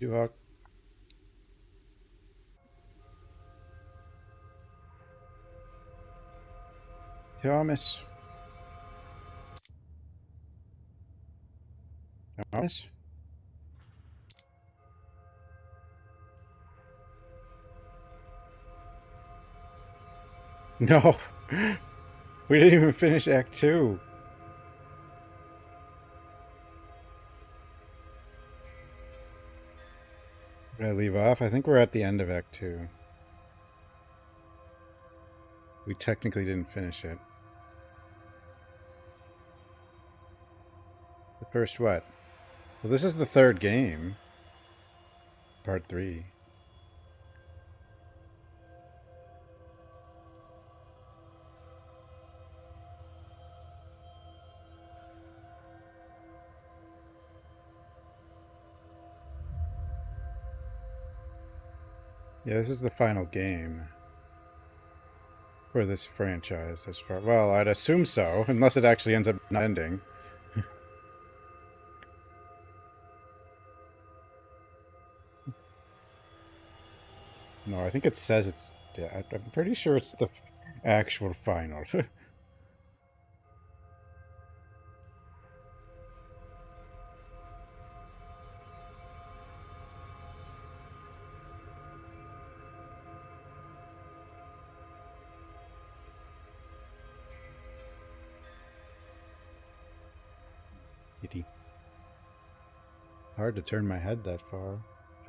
Du har... Thomas. Thomas? No. We didn't even finish Act 2. Did I leave off? I think we're at the end of Act 2. We technically didn't finish it. The first what? Well, this is the third game. Part 3. Yeah, this is the final game for this franchise as far... Well, I'd assume so, unless it actually ends up not ending. No, I think it says it's... Yeah, I'm pretty sure it's the actual final. Itty. Hard to turn my head that far.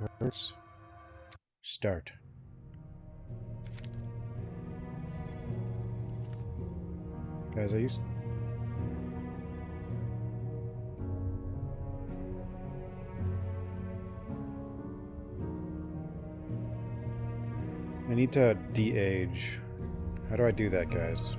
It hurts. Start. Guys, I need to de-age. How do I do that, guys?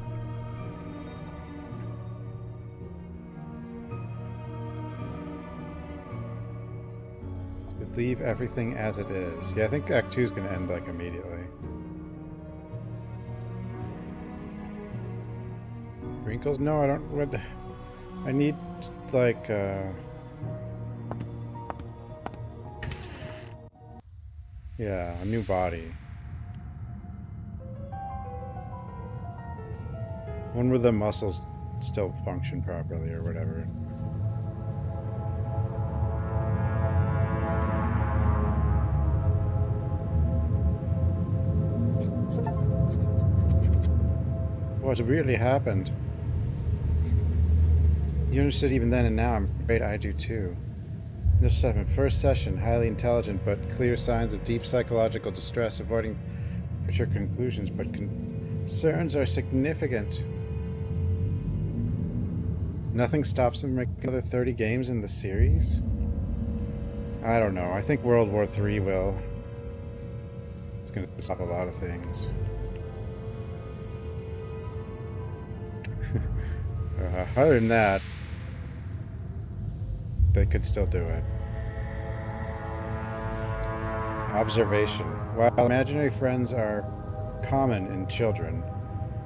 Leave everything as it is. Yeah, I think Act 2 is going to end, like, immediately. Wrinkles? No, I don't... What? I need, like, yeah, a new body. One where the muscles still function properly or whatever. What really happened? You understood even then, and now I'm afraid I do too. This first session, highly intelligent but clear signs of deep psychological distress, avoiding premature conclusions, but concerns are significant. Nothing stops them from making another 30 games in the series? I don't know. I think World War III will. It's going to stop a lot of things. Other than that, they could still do it. Observation. While imaginary friends are common in children,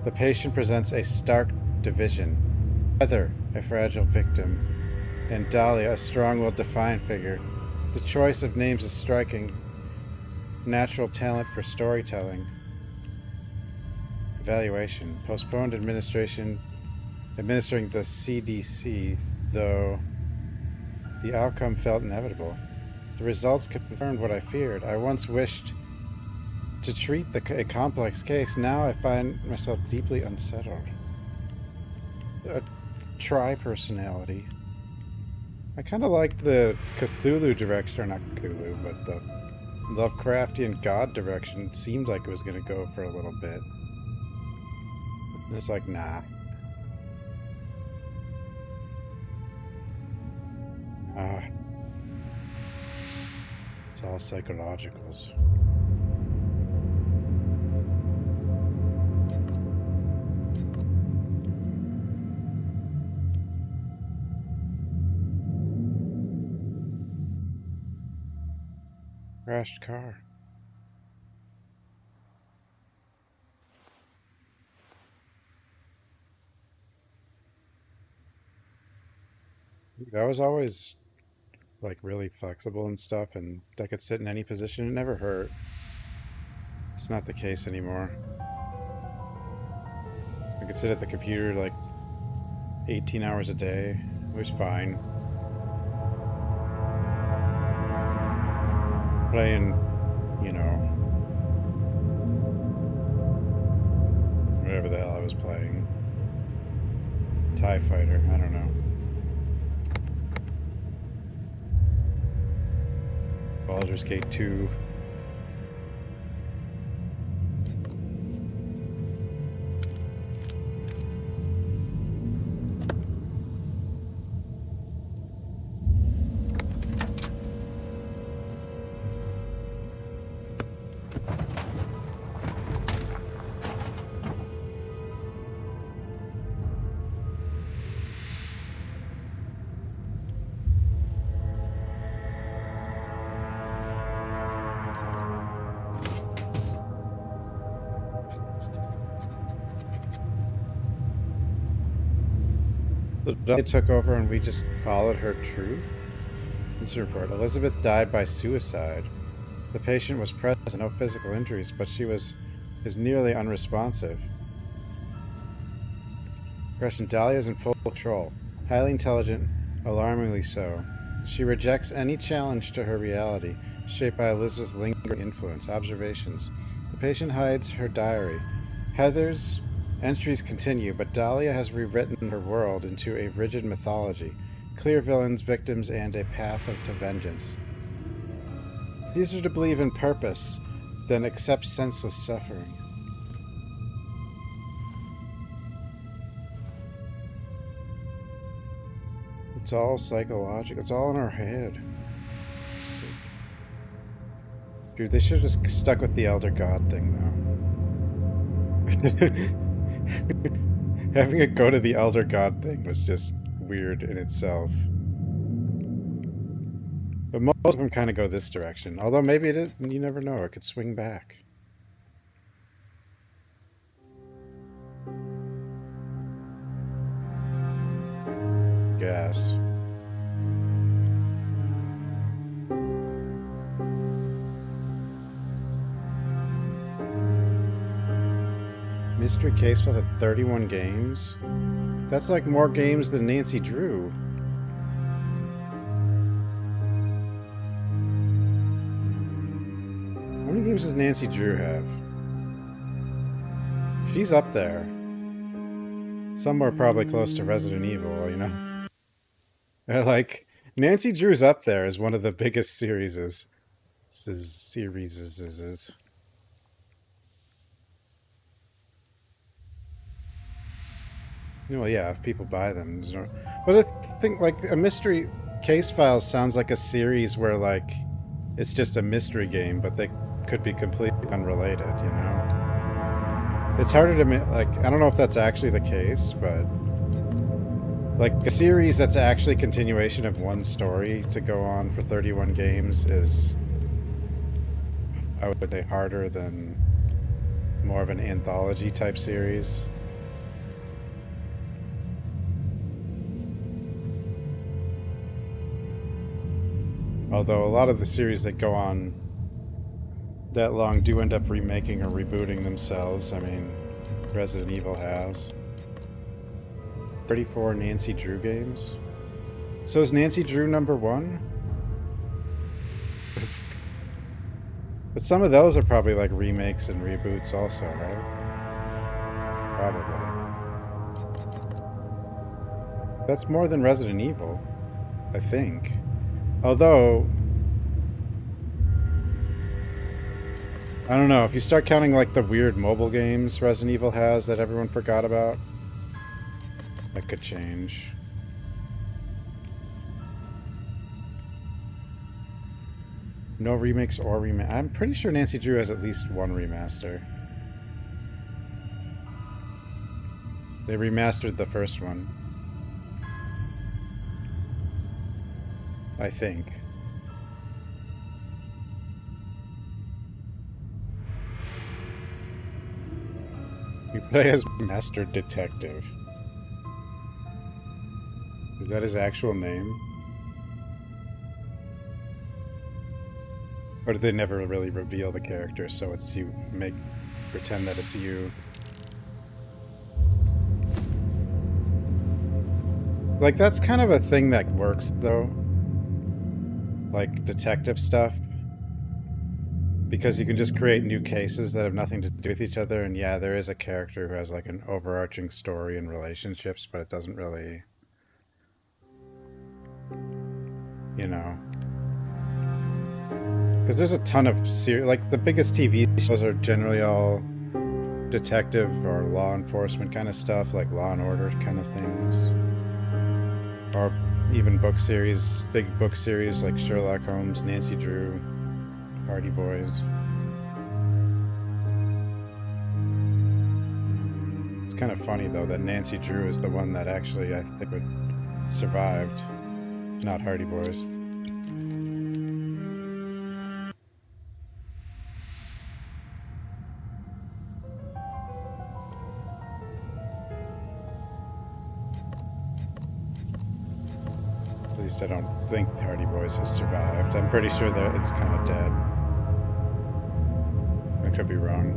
the patient presents a stark division. Heather, a fragile victim, and Dahlia, a strong-willed, defiant figure. The choice of names is striking. Natural talent for storytelling. Evaluation. Postponed administration administering the CDC, though the outcome felt inevitable. The results confirmed what I feared. I once wished to treat a complex case. Now I find myself deeply unsettled. A tri-personality. I kind of like the Cthulhu direction, or not Cthulhu, but the Lovecraftian god direction. It seemed like it was going to go for a little bit. It's like, nah. It's all psychologicals. Crashed car. I was always like really flexible and stuff, and I could sit in any position. It never hurt. It's not the case anymore. I could sit at the computer like 18 hours a day. It was fine. Playing, you know, whatever the hell I was playing. TIE Fighter, I don't know. Baldur's Gate 2. They took over and we just followed her truth? This report. Elizabeth died by suicide. The patient was present, no physical injuries, but she is nearly unresponsive. Question: Dahlia is in full control. Highly intelligent, alarmingly so. She rejects any challenge to her reality, shaped by Elizabeth's lingering influence. Observations. The patient hides her diary. Heather's entries continue, but Dahlia has rewritten her world into a rigid mythology. Clear villains, victims, and a path to vengeance. It's easier to believe in purpose than accept senseless suffering. It's all psychological. It's all in our head. Dude, they should have just stuck with the Elder God thing, though. Having it go to the Elder God thing was just weird in itself. But most of them kind of go this direction. Although maybe it is, you never know. It could swing back. Guess. Mystery Case files at 31 games? That's like more games than Nancy Drew. How many games does Nancy Drew have? She's up there. Somewhere probably close to Resident Evil, you know? Like, Nancy Drew's up there as one of the biggest series. Well, yeah, if people buy them. But I think, like, a mystery case files sounds like a series where, like, it's just a mystery game, but they could be completely unrelated, you know? It's harder to, like, I don't know if that's actually the case, but, like, a series that's actually continuation of one story to go on for 31 games is, I would say, harder than more of an anthology type series. Although a lot of the series that go on that long do end up remaking or rebooting themselves. I mean, Resident Evil has. 34 Nancy Drew games? So is Nancy Drew #1? But some of those are probably like remakes and reboots also, right? Probably. That's more than Resident Evil, I think. Although, I don't know, if you start counting like the weird mobile games Resident Evil has that everyone forgot about, that could change. No remakes or remaster. I'm pretty sure Nancy Drew has at least one remaster. They remastered the first one, I think. You play as Master Detective. Is that his actual name? Or did they never really reveal the character, so it's you pretend that it's you? Like, that's kind of a thing that works, though. Like, detective stuff. Because you can just create new cases that have nothing to do with each other, and yeah, there is a character who has, like, an overarching story and relationships, but it doesn't really... You know... Because there's a ton of like, the biggest TV shows are generally all detective or law enforcement kind of stuff, like Law and Order kind of things. Or even book series, big book series like Sherlock Holmes, Nancy Drew, Hardy Boys. It's kind of funny, though, that Nancy Drew is the one that actually, I think, survived, not Hardy Boys. At least I don't think Hardy Boys has survived. I'm pretty sure that it's kind of dead. I could be wrong.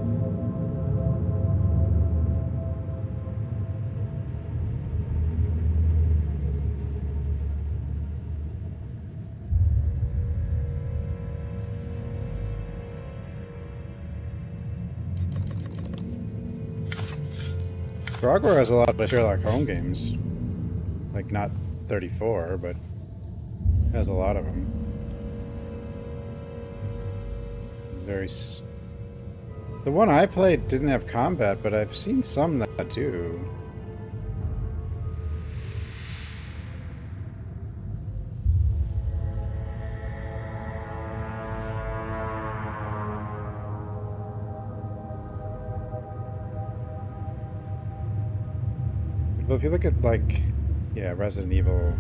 Frogware has a lot of Sherlock Holmes games. Like, not 34, but has a lot of them. The one I played didn't have combat, but I've seen some that do. But if you look at, like, yeah, Resident Evil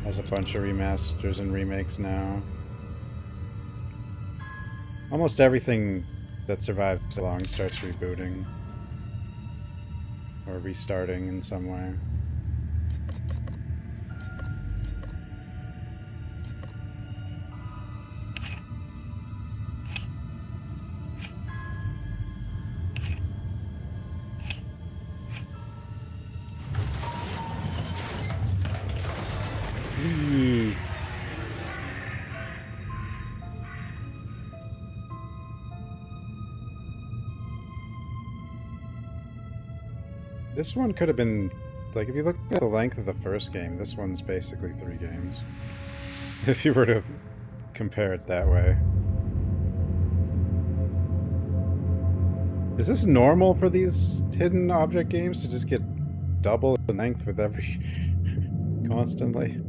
has a bunch of remasters and remakes now. Almost everything that survives so long starts rebooting or restarting in some way. This one could have been, like, if you look at the length of the first game, this one's basically 3 games. If you were to compare it that way. Is this normal for these hidden object games to just get double the length with every... constantly?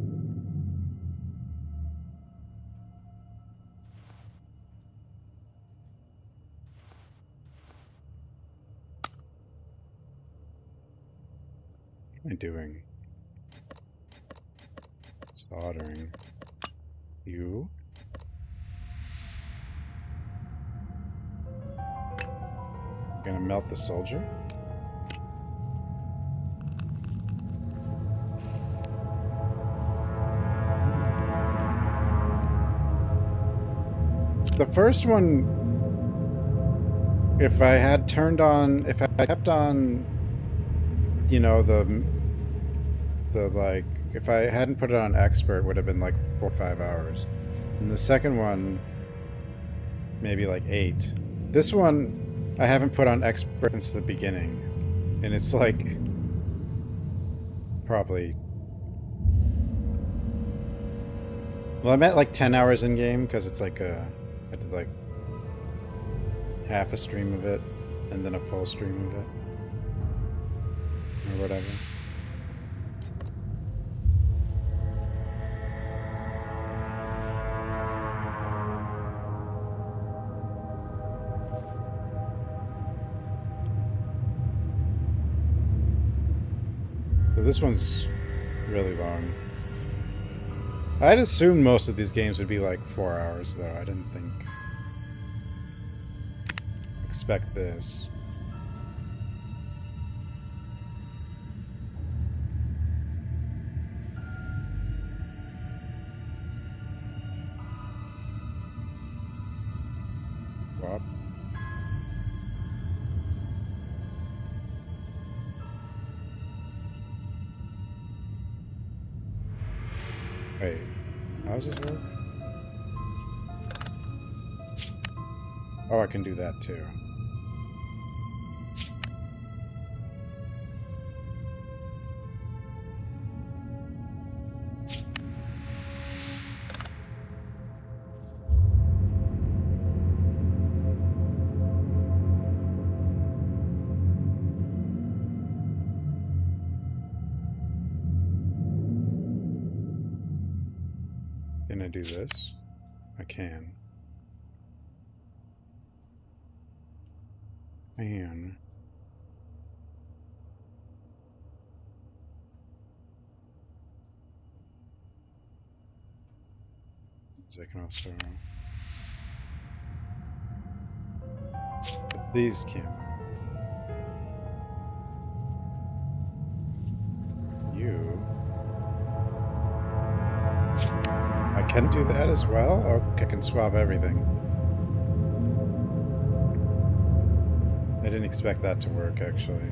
What am I doing? Soldering. You? Gonna melt the soldier? The first one, if I had turned on, if I kept on, you know, like, if I hadn't put it on expert, it would have been like 4 or 5 hours. And the second one, maybe like 8. This one, I haven't put on expert since the beginning. And it's like, probably, well, I'm at like 10 hours in game, because it's like I did like half a stream of it, and then a full stream of it. Or whatever. So this one's really long. I'd assume most of these games would be like 4 hours, though. I didn't expect this. swap. Wait, how does this work? Oh, I can do that too. Can I do this? I can. Man. I can also... But these can't. You... I can do that as well? Okay, I can swap everything. I didn't expect that to work, actually.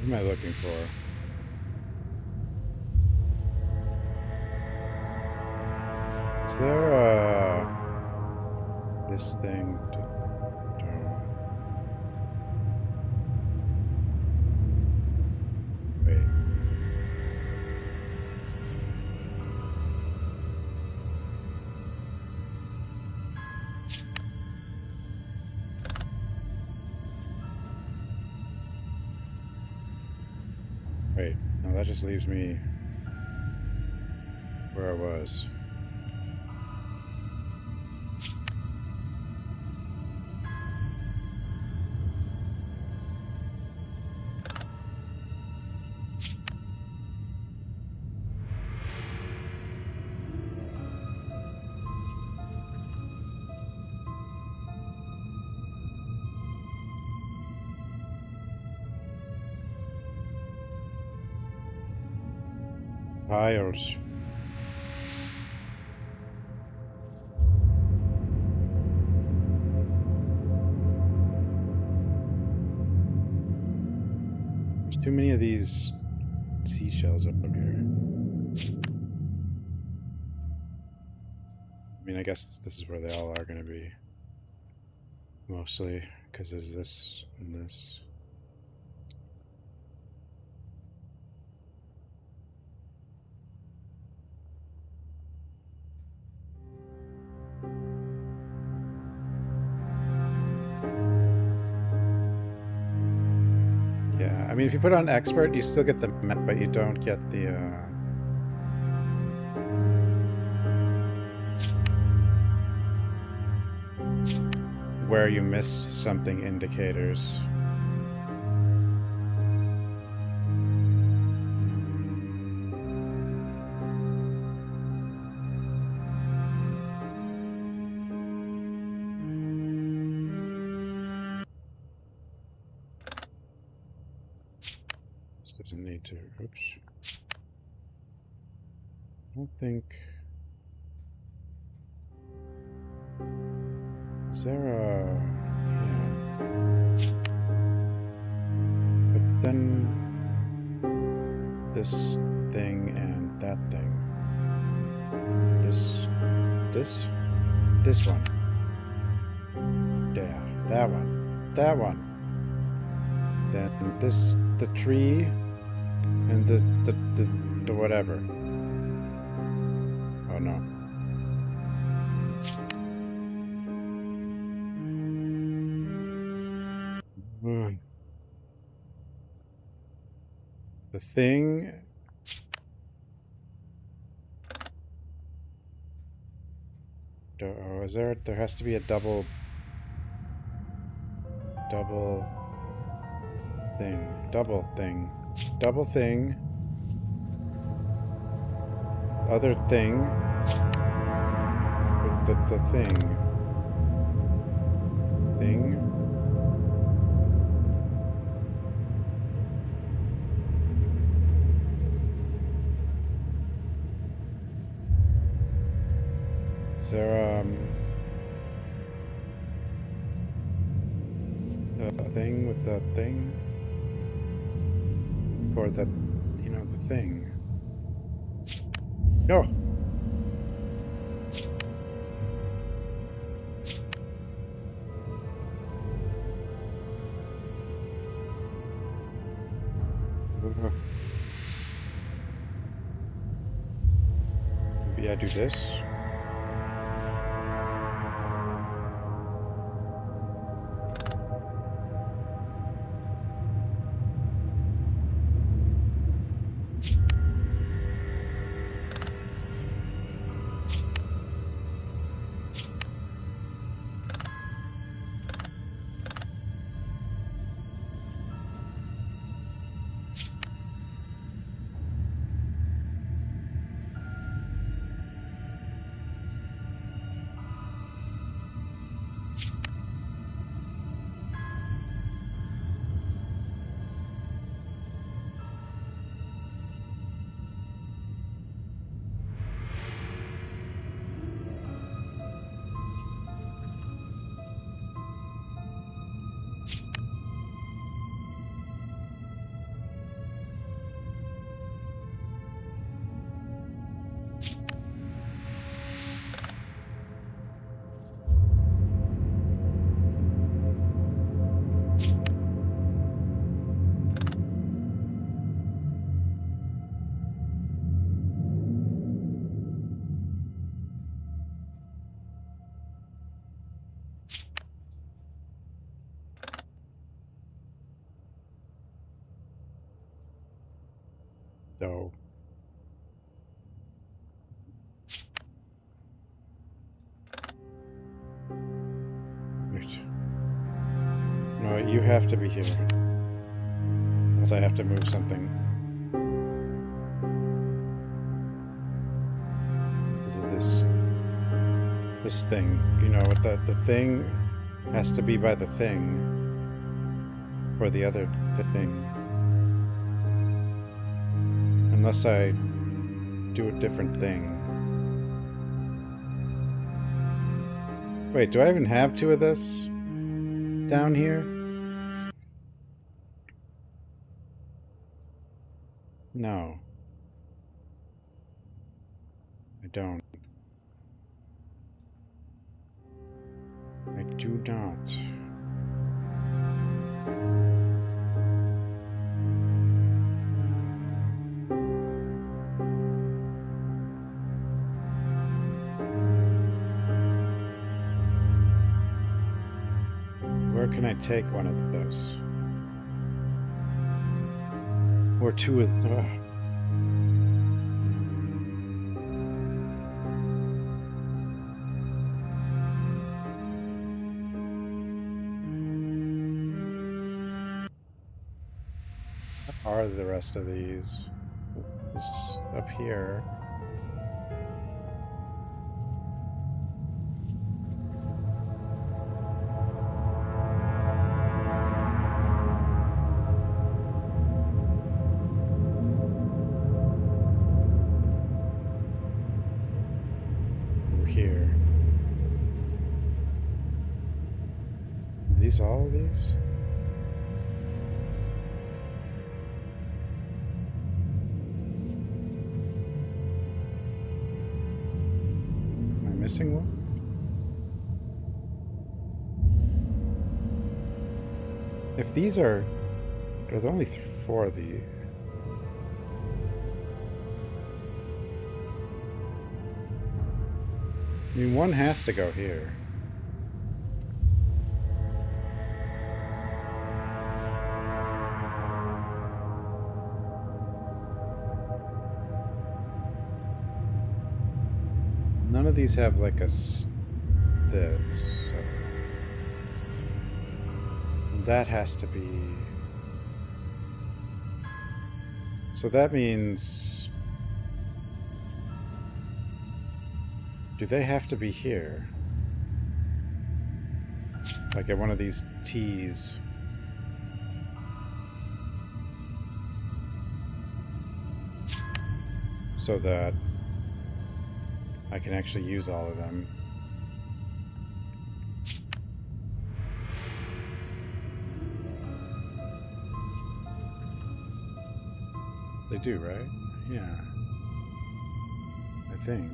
What am I looking for? Is there this thing to do? Wait. Wait, no, that just leaves me where I was. Piles. There's too many of these seashells up here. I mean, I guess this is where they all are going to be. Mostly, because there's this and this. Yeah, I mean, if you put on expert, you still get the map, but you don't get the, where you missed something indicators. This doesn't need to, oops. I don't think... Is there a... Yeah. But then... This thing and that thing. This one. Yeah, that one. That one. Then this, the tree, and the whatever. Oh no. The thing... Oh, is there has to be a double Double thing. Double thing. Double thing. Other thing. The thing. Thing. Is there, a thing with the thing? Or that, you know, the thing. No! Maybe I do this. So. No, you have to be here. Unless I have to move something. Is it this thing? You know, what the thing has to be by the thing for the other thing. Unless I do a different thing. Wait, do I even have two of this down here? No. I don't. I do not. Where can I take one of those? Or two of them? Are the rest of these? It's just up here. Over here. Are these all of these? Missing one? If these are... There are only four of these. I mean, one has to go here. None of these have like a this. So. that has to be... So that means... Do they have to be here? Like at one of these T's. So that I can actually use all of them. They do, right? Yeah. I think.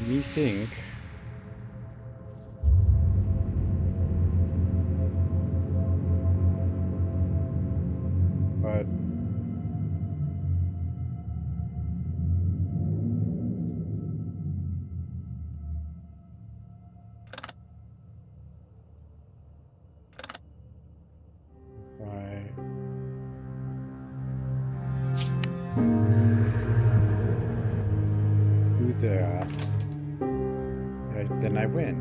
Me think. But I do that, then I win.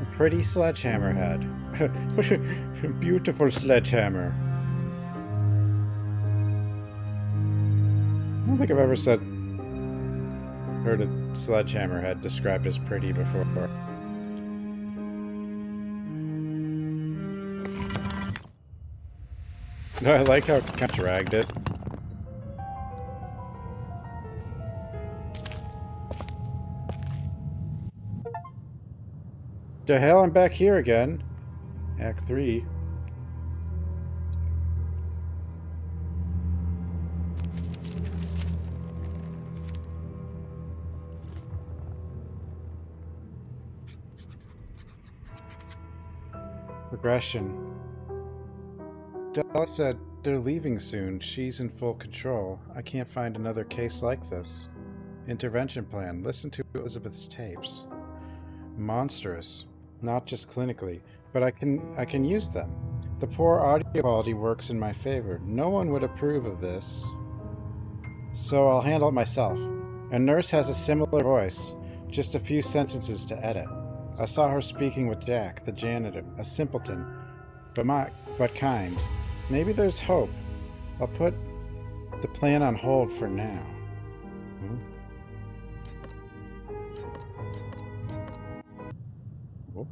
A pretty sledgehammer head. Beautiful sledgehammer. I don't think I've ever heard a sledgehammer head described as pretty before. No, I like how it kind of dragged it. The hell, I'm back here again. Act 3. Progression. Della said they're leaving soon. She's in full control. I can't find another case like this. Intervention plan. Listen to Elizabeth's tapes. Monstrous. Not just clinically, but I can use them. The poor audio quality works in my favor. No one would approve of this. So I'll handle it myself. A nurse has a similar voice. Just a few sentences to edit. I saw her speaking with Jack, the janitor, a simpleton, but kind. Maybe there's hope. I'll put the plan on hold for now. Oh.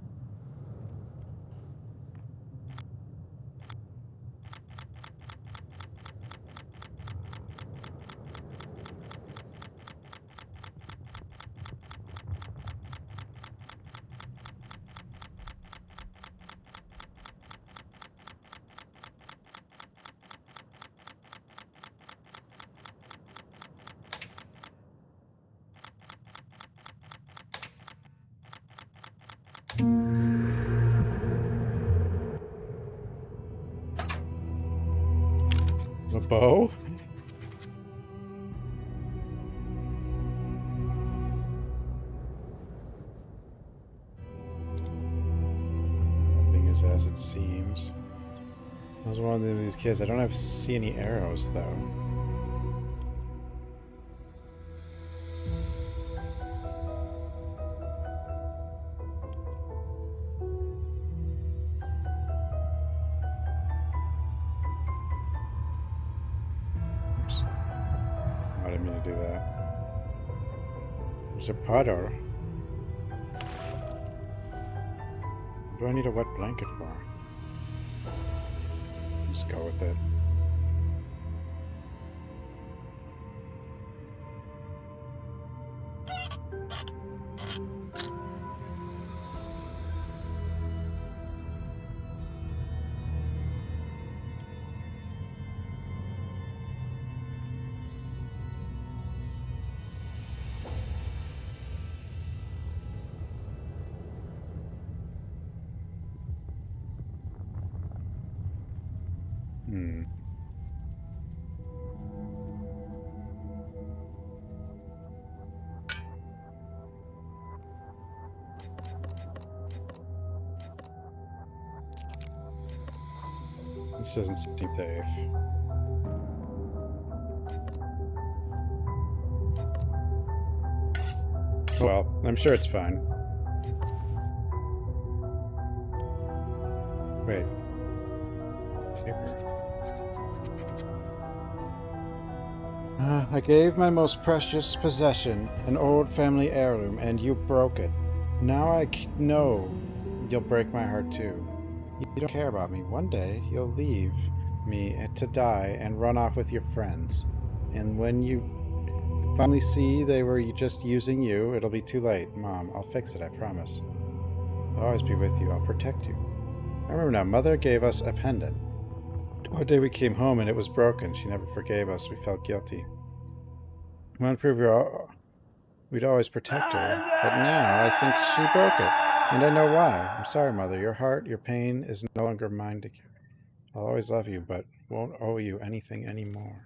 A bow? Nothing is as it seems. I was one of these kids. I don't see any arrows though. Do that. There's a puddle. What do I need a wet blanket for? Just go with it. This doesn't seem safe. Well, I'm sure it's fine. Wait. Paper. I gave my most precious possession, an old family heirloom, and you broke it. Now I know you'll break my heart too. You don't care about me. One day you'll leave me to die and run off with your friends. And when you finally see they were just using you, it'll be too late. Mom, I'll fix it, I promise. I'll always be with you. I'll protect you. I remember now, Mother gave us a pendant. One day we came home and it was broken. She never forgave us. We felt guilty. We wanted to prove we'd always protect her. But now I think she broke it. And I know why. I'm sorry, Mother. Your heart, your pain is no longer mine to carry. I'll always love you, but won't owe you anything anymore.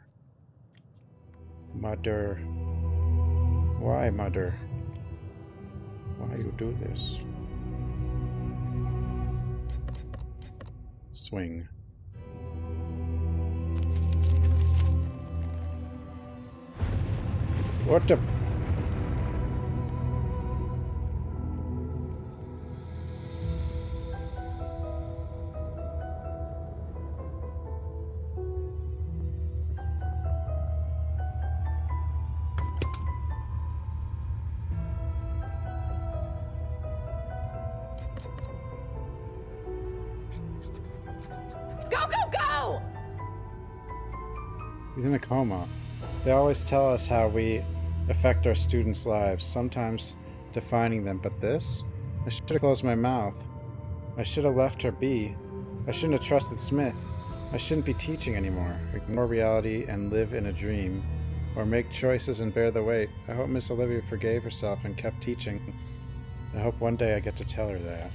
Mother. Why, Mother? Why you do this? Swing. What the... Go! He's in a coma. They always tell us how we affect our students' lives, sometimes defining them, but this? I should have closed my mouth. I should have left her be. I shouldn't have trusted Smith. I shouldn't be teaching anymore. Ignore reality and live in a dream. Or make choices and bear the weight. I hope Miss Olivia forgave herself and kept teaching. I hope one day I get to tell her that.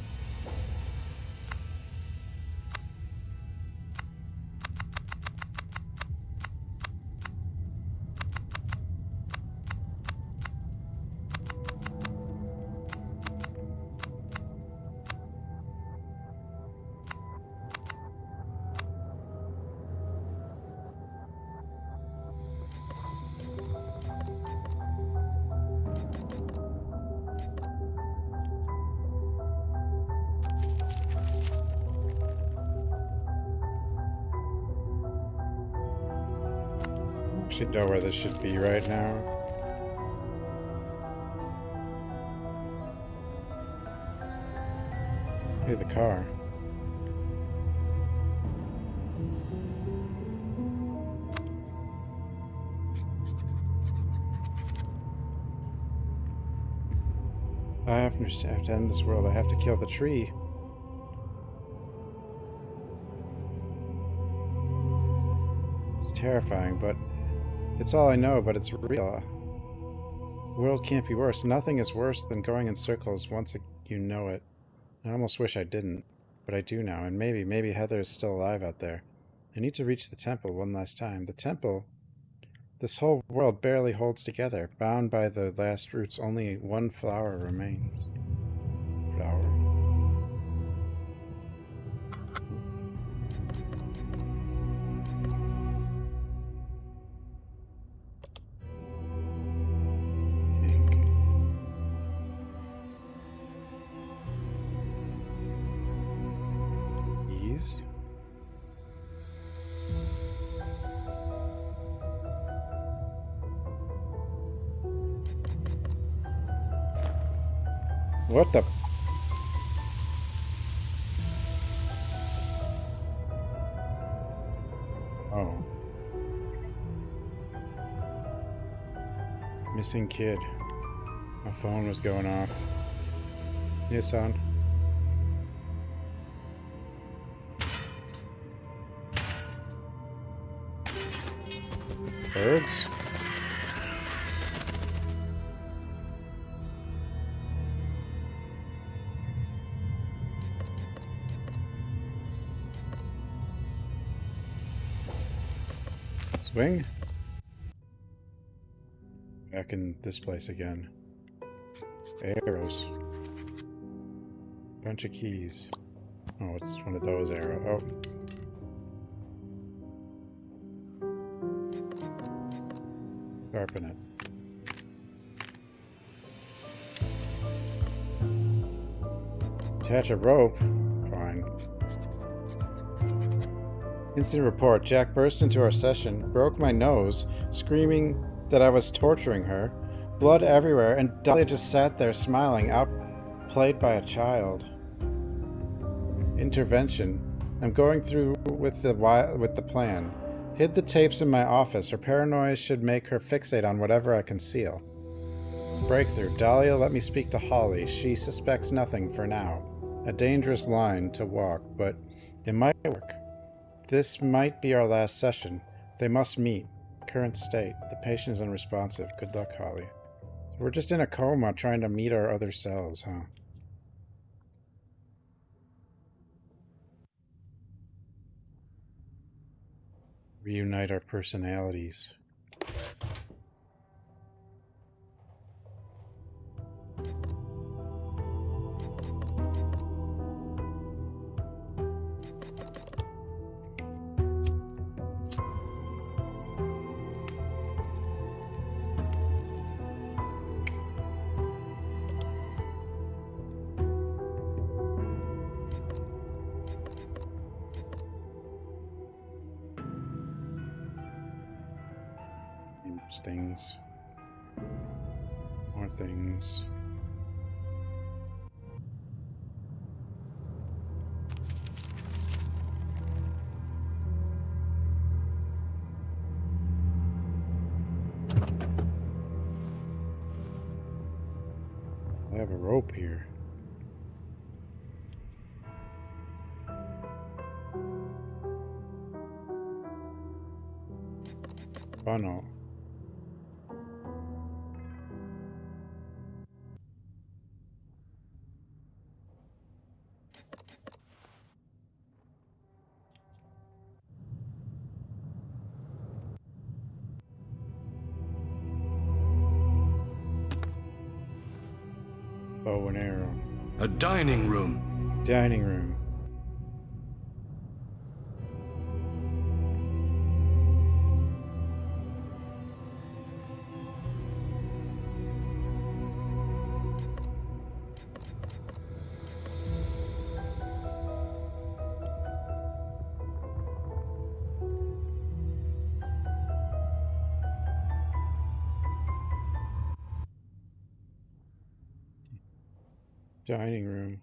I should know where this should be right now. Here's the car. I have to end this world. I have to kill the tree. It's terrifying, but it's all I know, but it's real. The world can't be worse. Nothing is worse than going in circles once you know it. I almost wish I didn't, but I do now, and maybe Heather is still alive out there. I need to reach the temple one last time. The temple, this whole world barely holds together. Bound by the last roots, only one flower remains. Flower. What the? Oh. Missing kid. My phone was going off. Hey, son. Birds? Swing? Back in this place again. Arrows. Bunch of keys. Oh, it's one of those arrows. Oh. Sharpen it. Attach a rope? Fine. Instant report. Jack burst into our session, broke my nose, screaming that I was torturing her. Blood everywhere, and Dahlia just sat there smiling, outplayed by a child. Intervention. I'm going through with the plan. Hid the tapes in my office. Her paranoia should make her fixate on whatever I conceal. Breakthrough. Dahlia, let me speak to Holly. She suspects nothing for now. A dangerous line to walk, but it might work. This might be our last session. They must meet. Current state. The patient is unresponsive. Good luck, Holly. So we're just in a coma trying to meet our other selves, huh? Reunite our personalities. Things. More things. I have a rope here. Funnel. Bow and arrow. A dining room. Dining room. Dining room.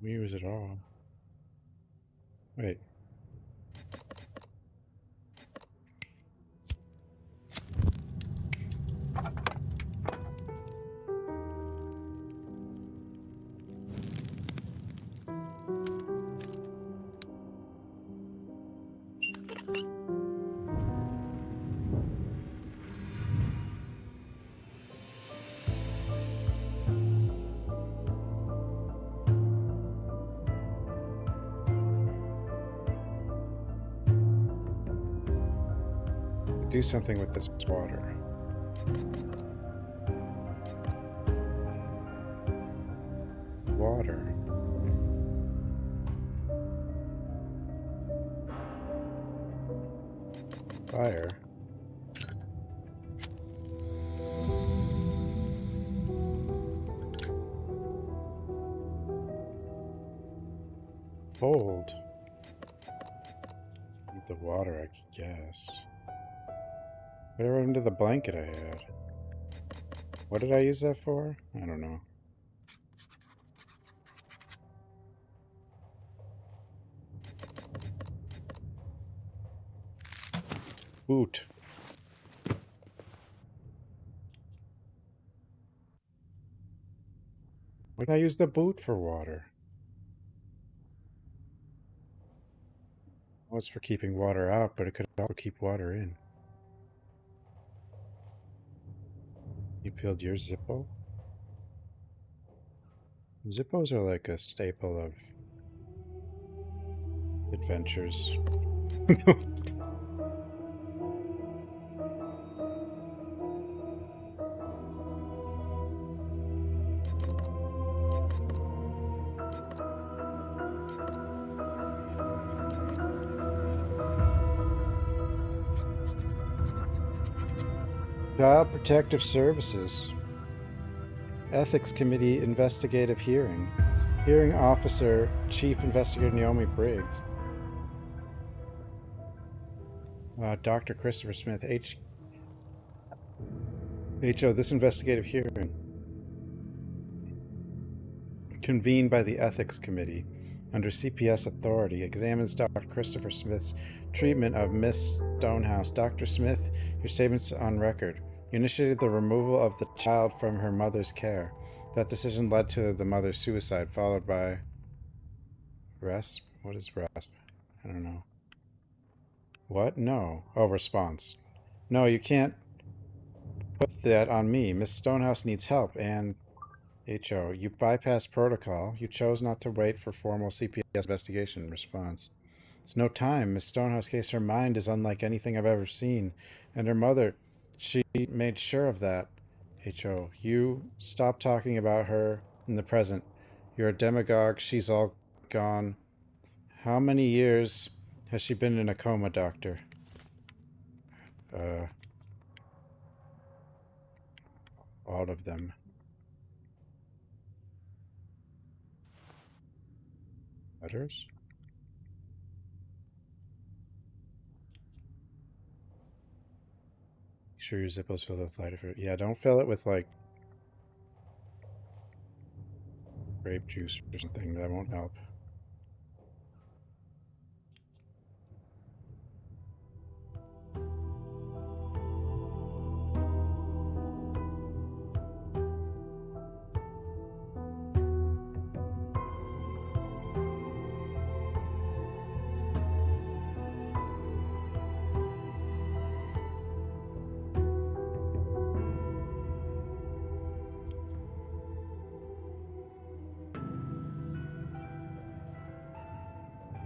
We use it all. Wait. Do something with this water. Water. Fire. Hold. Need the water, I guess. Whatever happened to the blanket I had? What did I use that for? I don't know. Boot. What did I use the boot for water? Well, it's for keeping water out, but it could also keep water in. You filled your Zippo? Zippos are like a staple of adventures. Child Protective Services. Ethics Committee Investigative Hearing. Hearing Officer Chief Investigator Naomi Briggs. Dr. Christopher Smith, H.O. This investigative hearing, convened by the Ethics Committee under CPS authority, examines Dr. Christopher Smith's treatment of Miss Stonehouse. Dr. Smith, your statement's on record. You initiated the removal of the child from her mother's care. That decision led to the mother's suicide, followed by RESP? What is RESP? I don't know. What? No. Oh, response. No, you can't put that on me. Miss Stonehouse needs help, and H.O. You bypassed protocol. You chose not to wait for formal CPS investigation. Response. It's no time. Miss Stonehouse case, her mind is unlike anything I've ever seen. And her mother, she made sure of that. H.O. You stop talking about her in the present. You're a demagogue. She's all gone. How many years has she been in a coma, Doctor? All of them. Letters? Make sure your Zippo's filled with lighter fruit. Yeah, don't fill it with, like, grape juice or something. That won't help.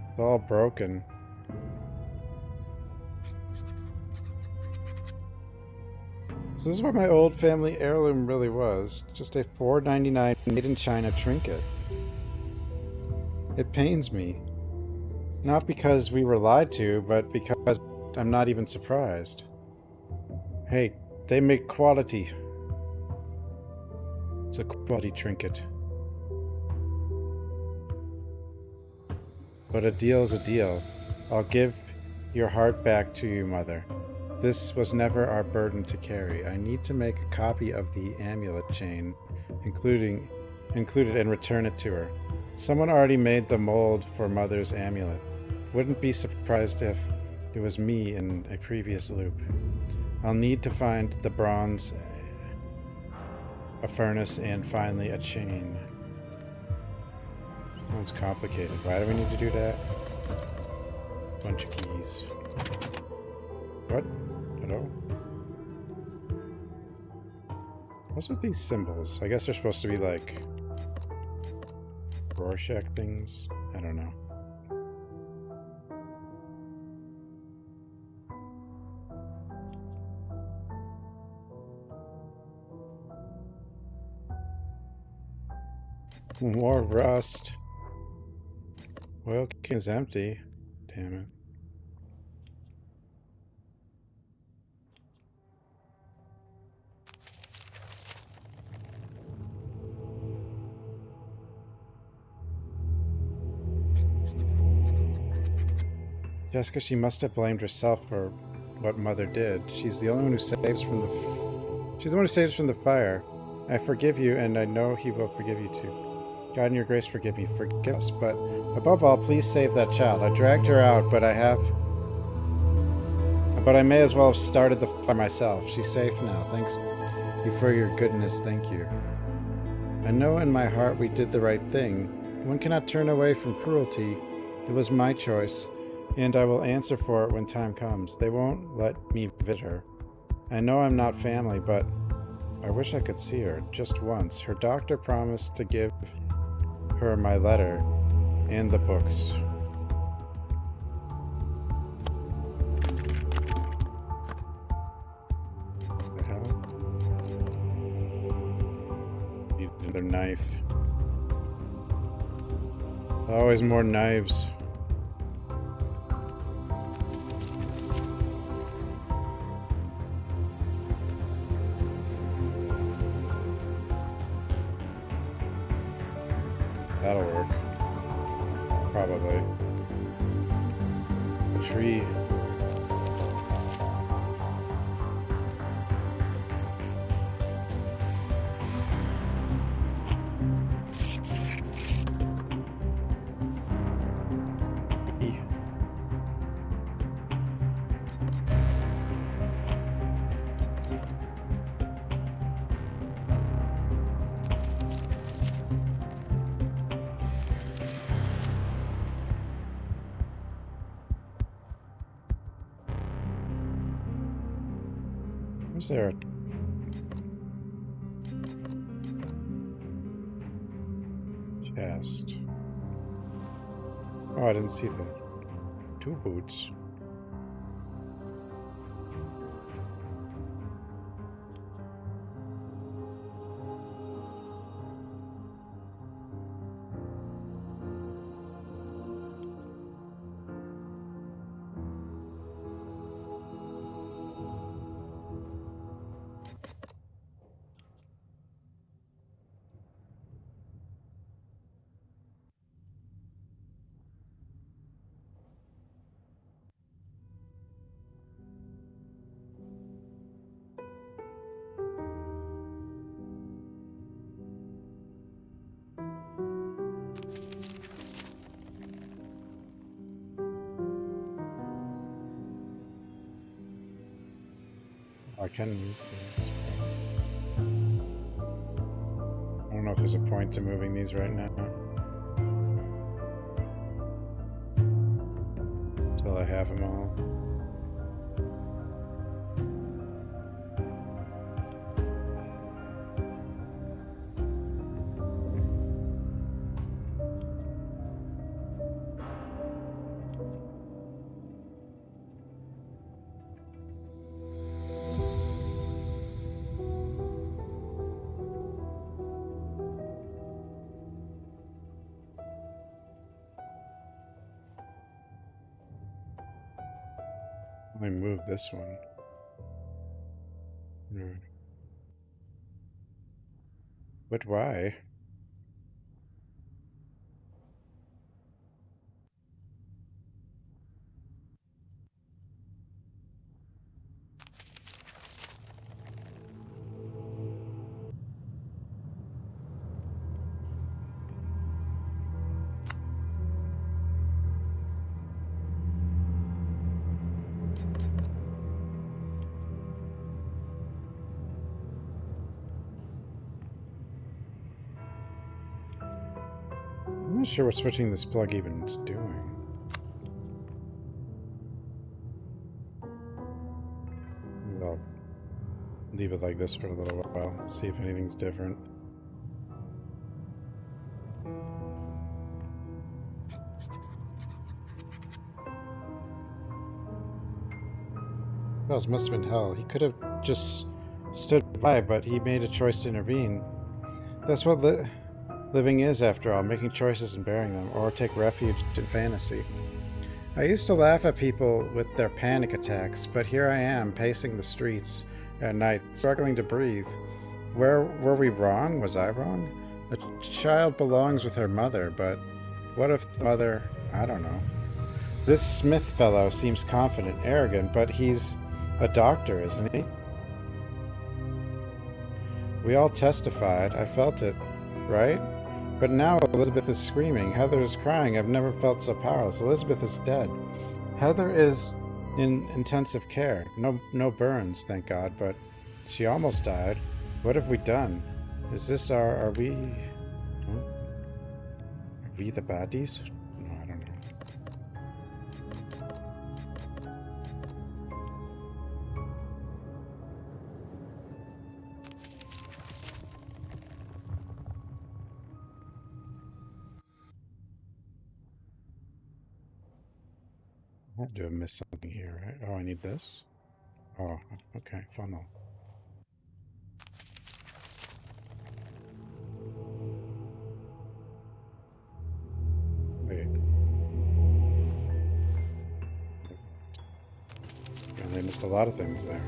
It's all broken. So this is what my old family heirloom really was. Just a $4.99 made in China trinket. It pains me. Not because we were lied to, but because I'm not even surprised. Hey, they make quality. It's a quality trinket. But a deal is a deal. I'll give your heart back to you, Mother. This was never our burden to carry. I need to make a copy of the amulet chain, included, and return it to her. Someone already made the mold for Mother's amulet. Wouldn't be surprised if it was me in a previous loop. I'll need to find the bronze, a furnace, and finally a chain. Sounds complicated. Why do we need to do that? Bunch of keys. What? Hello? What's with these symbols? I guess they're supposed to be like Rorschach things? I don't know. More rust. Oil can is empty. Damn it. Jessica, she must have blamed herself for what Mother did. She's the only one who saves from the... She's the one who saves from the fire. I forgive you, and I know he will forgive you too. God in your grace, forgive me. Forgive us. But above all, please save that child. I dragged her out, but I may as well have started the fire myself. She's safe now. Thanks you for your goodness. Thank you. I know in my heart we did the right thing. One cannot turn away from cruelty. It was my choice, and I will answer for it when time comes. They won't let me visit her. I know I'm not family, but I wish I could see her just once. Her doctor promised to give her my letter and the books. What the hell? Need another knife. There's always more knives. That'll work. Probably. A tree. Was there a chest? Oh, I didn't see the two boots. I can move these. I don't know if there's a point to moving these right now. Until I have them all. Let me move this one. No. But why? I'm not sure what switching this plug even is doing. I'll leave it like this for a little while, see if anything's different. Well, it must have been hell. He could have just stood by, but he made a choice to intervene. That's what living is, after all, making choices and bearing them, or take refuge in fantasy. I used to laugh at people with their panic attacks, but here I am, pacing the streets at night, struggling to breathe. Were we wrong? Was I wrong? A child belongs with her mother, but what if the mother... I don't know. This Smith fellow seems confident, arrogant, but he's a doctor, isn't he? We all testified. I felt it, right? But now Elizabeth is screaming. Heather is crying. I've never felt so powerless. Elizabeth is dead. Heather is in intensive care. No burns, thank God, but she almost died. What have we done? Is this are we... Huh? Are we the baddies? No, I don't know. I had to have missed something here, right? Oh, I need this? Oh, okay, funnel. Wait. I missed a lot of things there.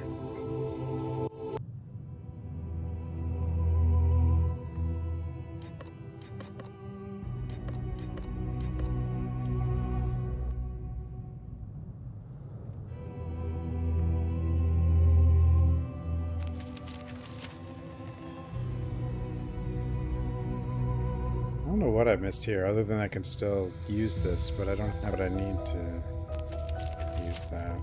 I don't know what I missed here, other than I can still use this, but I don't have what I need to use that.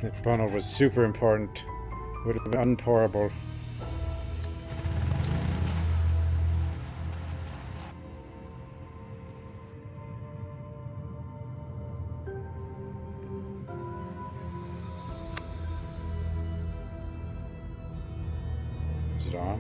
That funnel was super important. Would have been unpourable. Is it on?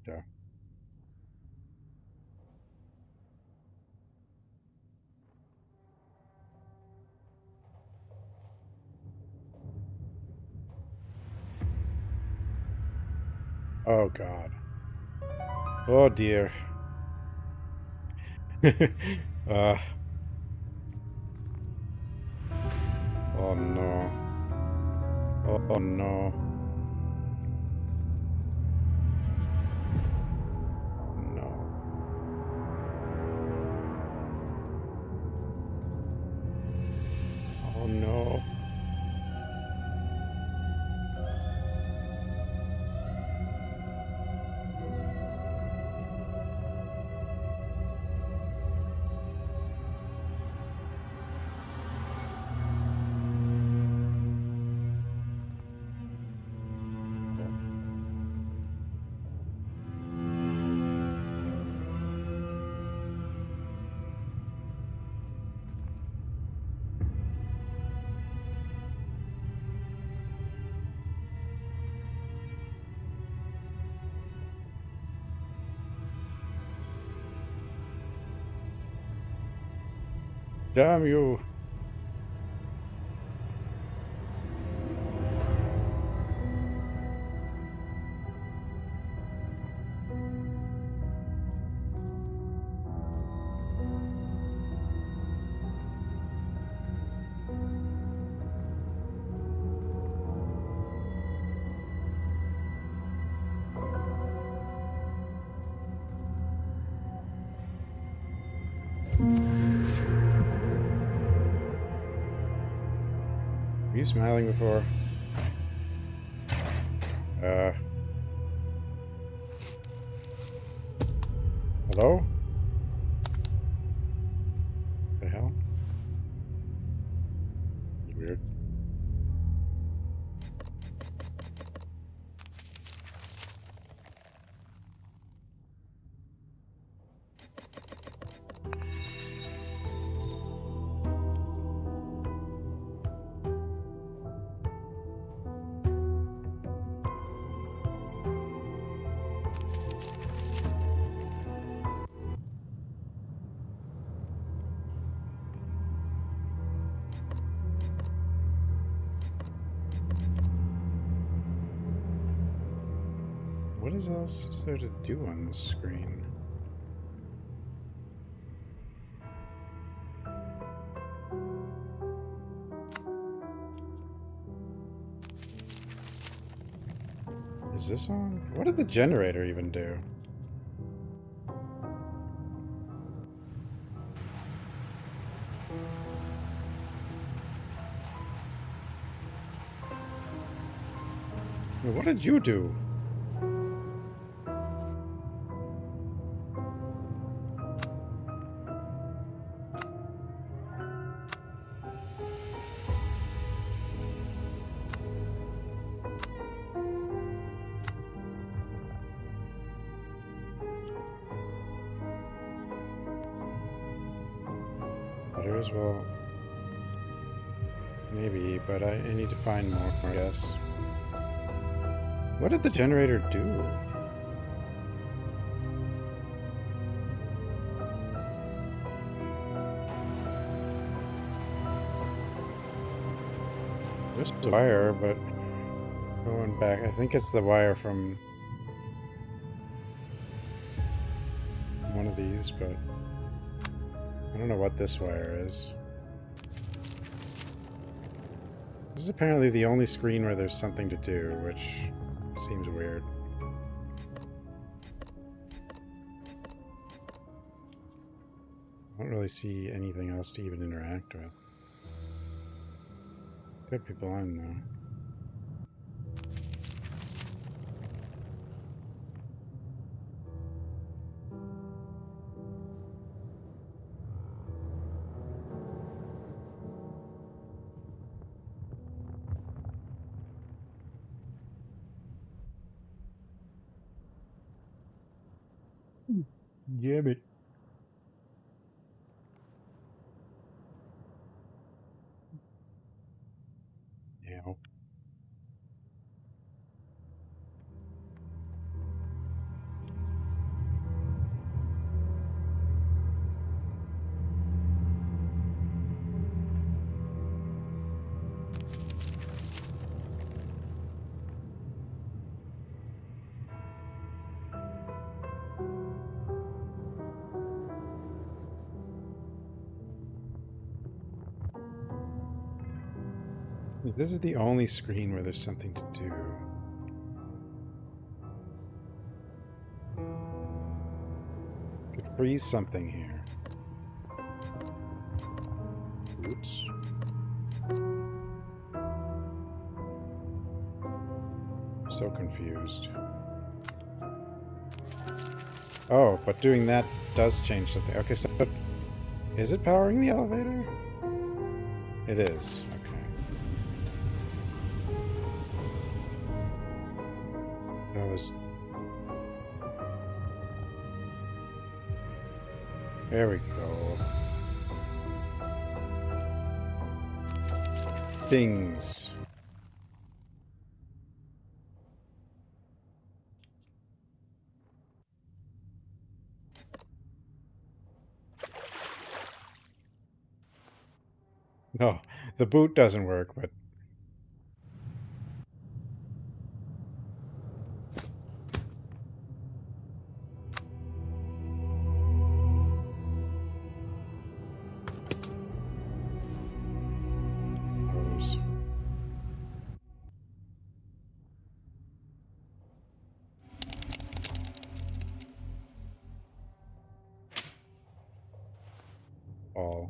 Yeah. Oh god. Oh dear. uh, oh no. Oh no. Oh no. Oh no. Damn you. Were you smiling before? Hello? The hell? Weird. What else is there to do on this screen? Is this on? What did the generator even do? What did you do? suppose we'll... Maybe, but I need to find more, I guess. What did the generator do? There's a wire, but going back, I think it's the wire from one of these, but I don't know what this wire is. This is apparently the only screen where there's something to do, which seems weird. I don't really see anything else to even interact with. Could be blind, though. Damn it. Now. This is the only screen where there's something to do. Could freeze something here. Oops. I'm so confused. Oh, but doing that does change something. Okay, so is it powering the elevator? It is. Okay. That was... There we go. Things. No, the boot doesn't work, but... Those. All.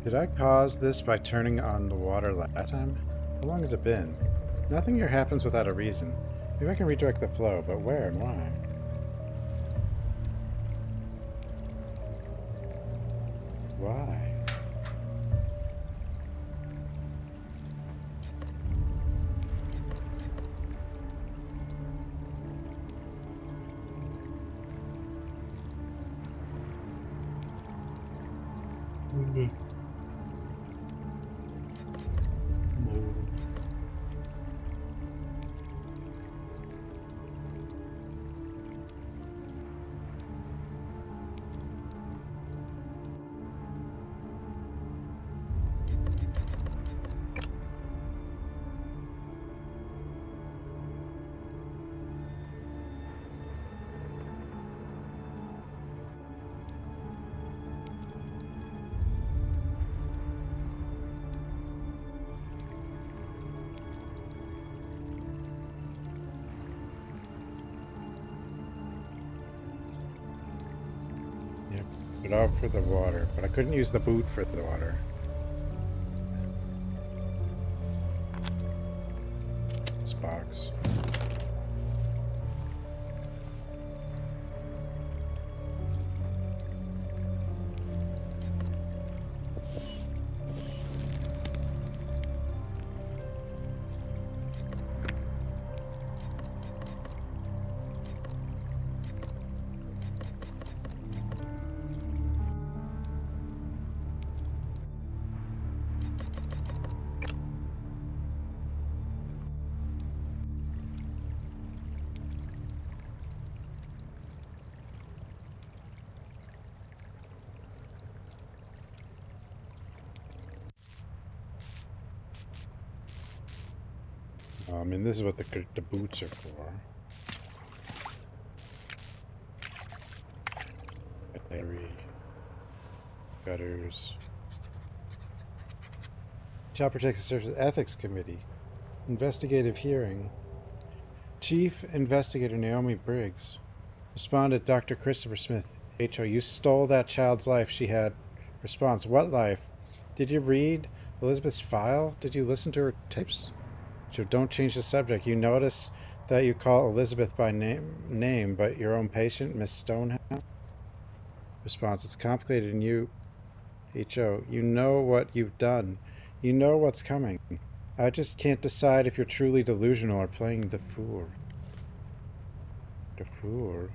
Did I cause this by turning on the water last time? How long has it been? Nothing here happens without a reason. Maybe I can redirect the flow, but where and why? Why? Put out for the water, but I couldn't use the boot for the water. This box. I mean, this is what the boots are for. Battery. Gutters. Child Protective Services Ethics Committee. Investigative hearing. Chief Investigator Naomi Briggs. Responded Dr. Christopher Smith. HO, you stole that child's life. She had. Response, what life? Did you read Elizabeth's file? Did you listen to her tapes? Joe, don't change the subject. You notice that you call Elizabeth by name, but your own patient, Miss Stonehouse? Response, it's complicated and you... HO, you know what you've done. You know what's coming. I just can't decide if you're truly delusional or playing the fool. The fool?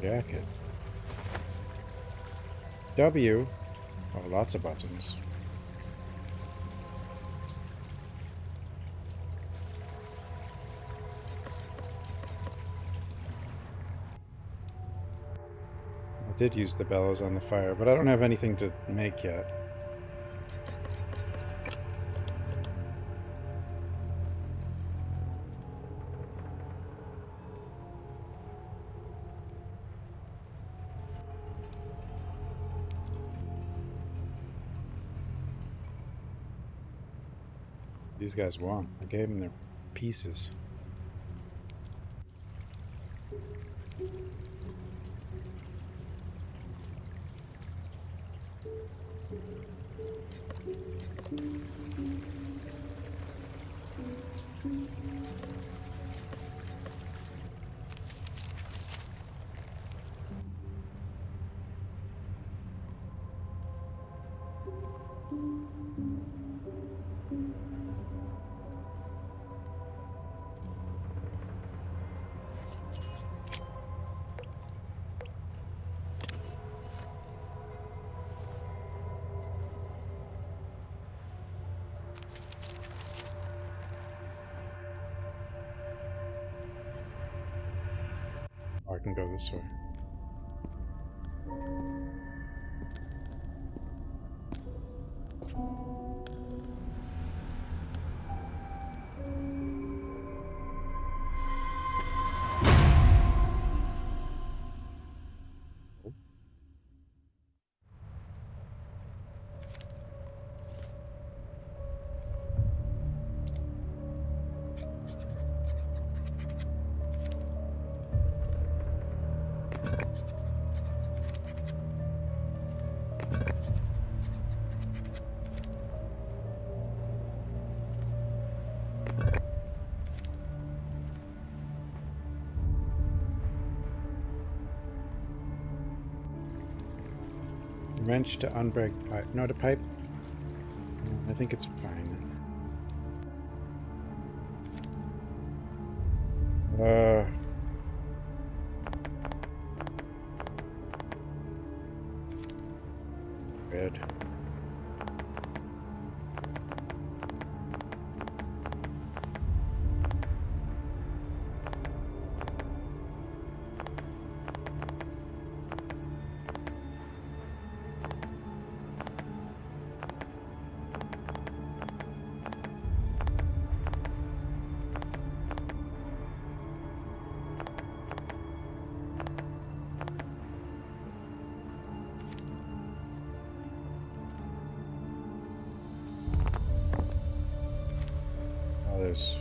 Jacket. W. Oh, lots of buttons. I did use the bellows on the fire, but I don't have anything to make yet. These guys won. I gave them their pieces. I can go this way. Wrench to unbreak pipe. No, the pipe. I think it's fine. Red. Oh, there's...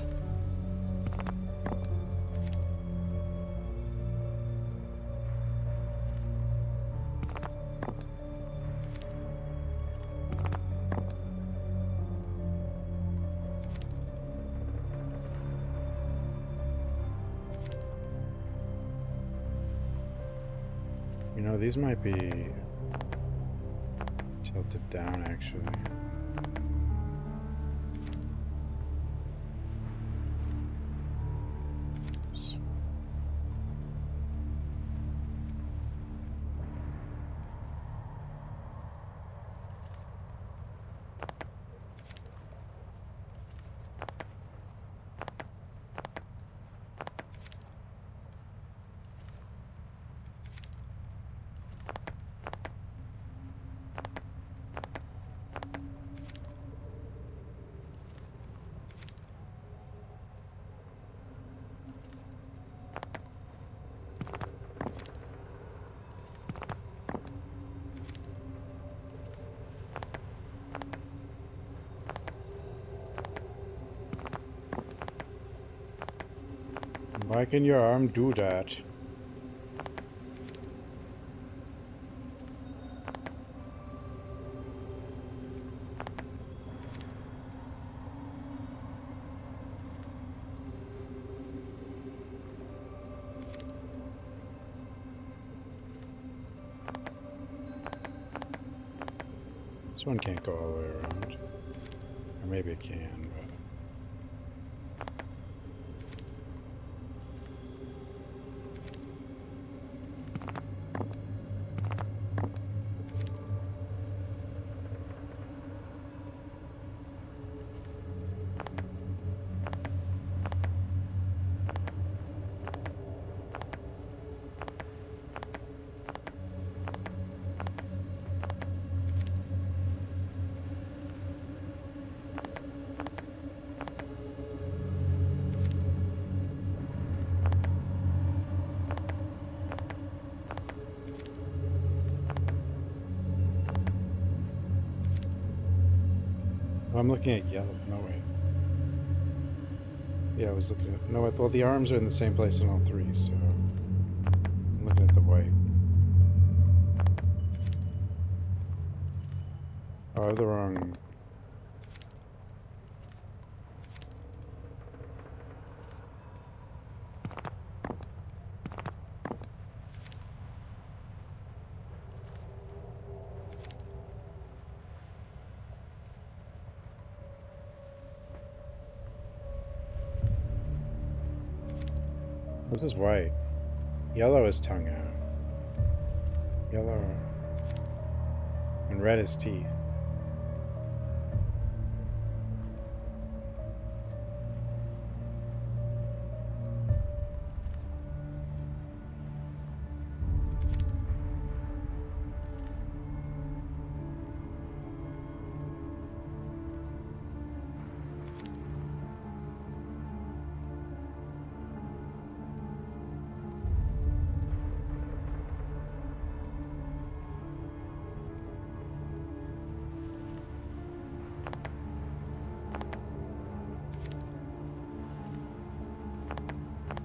You know, these might be tilted down, actually. Oops. Why can your arm do that? This one can't go all the way around. Or maybe it can, but... Oh, I'm looking at yellow. No, wait. Yeah, I was looking at... No, well, the arms are in the same place in all three, so... I'm looking at the white. Oh, I have the wrong... This is white. Yellow is tongue out. Yellow... And red is teeth.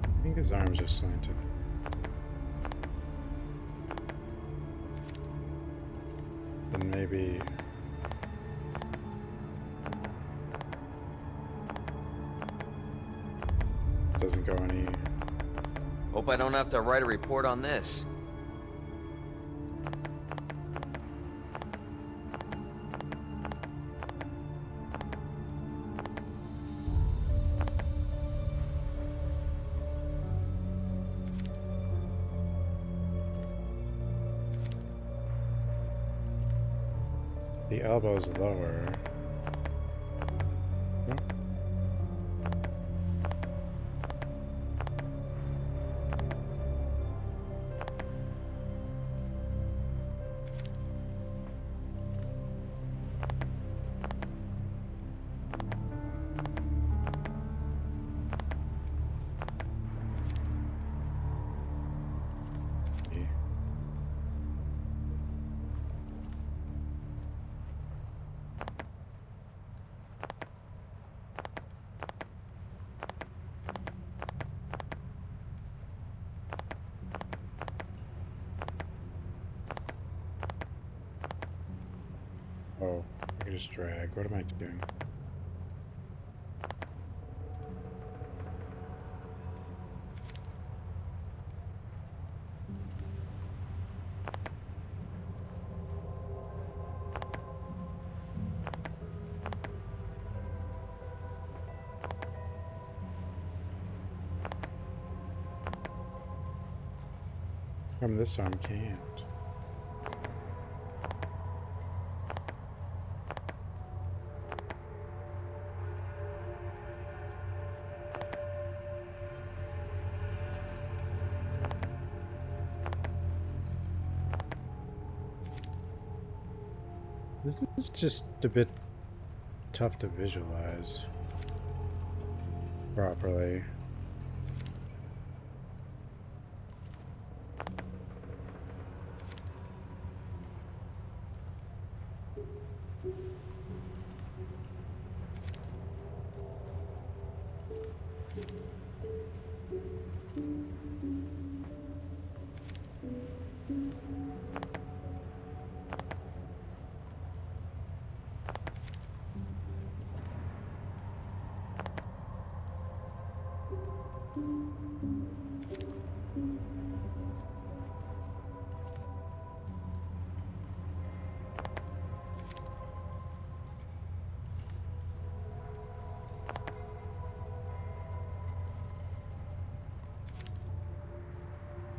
I think his arms are slanted. Then maybe... Doesn't go any... Hope I don't have to write a report on this. The elbow's lower. Oh. Yeah. Oh, I can just drag. What am I doing? From this arm can't. This is just a bit tough to visualize properly.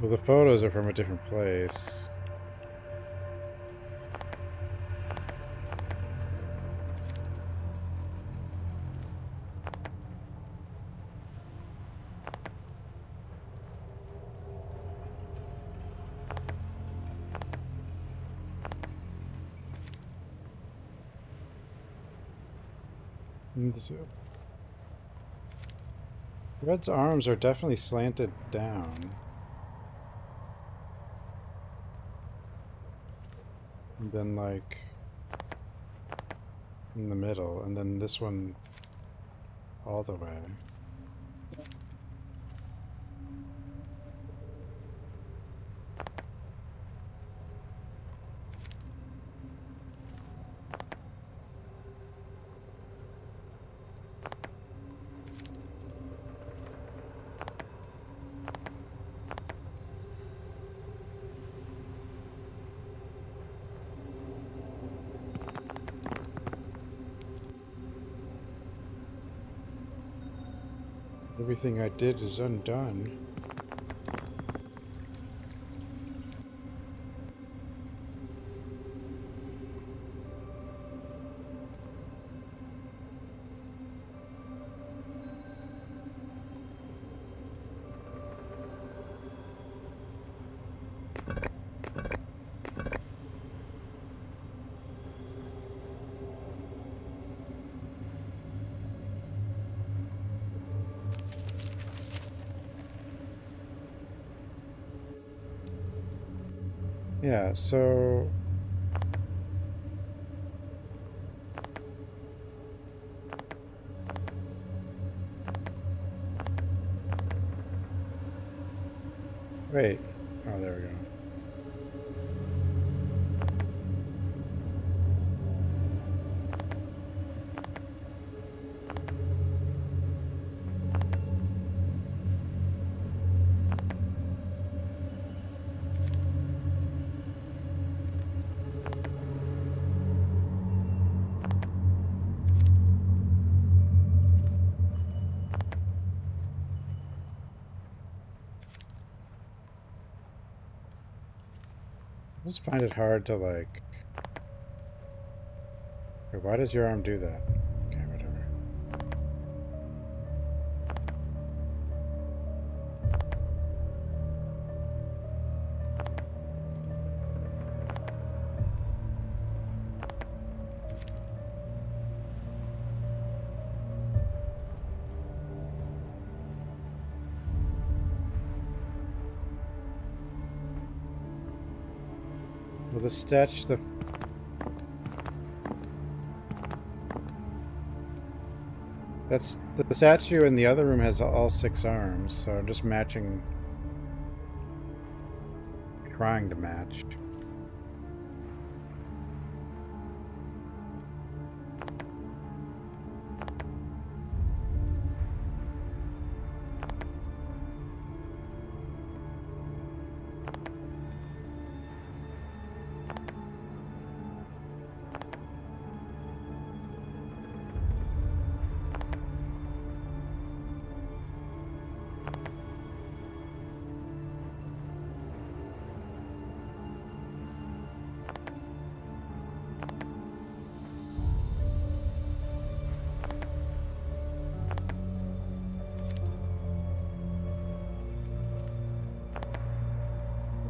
Well, the photos are from a different place. Red's arms are definitely slanted down. And then, like, in the middle, and then this one all the way. Everything I did is undone. Yeah, so wait. Oh, there we go. I just find it hard to like. Wait, why does your arm do that? Okay, whatever. Well, the statue, that's the statue in the other room has all 6 arms, so I'm just matching, trying to match.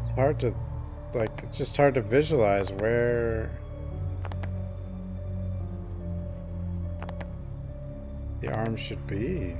It's hard to, like, it's just hard to visualize where the arms should be.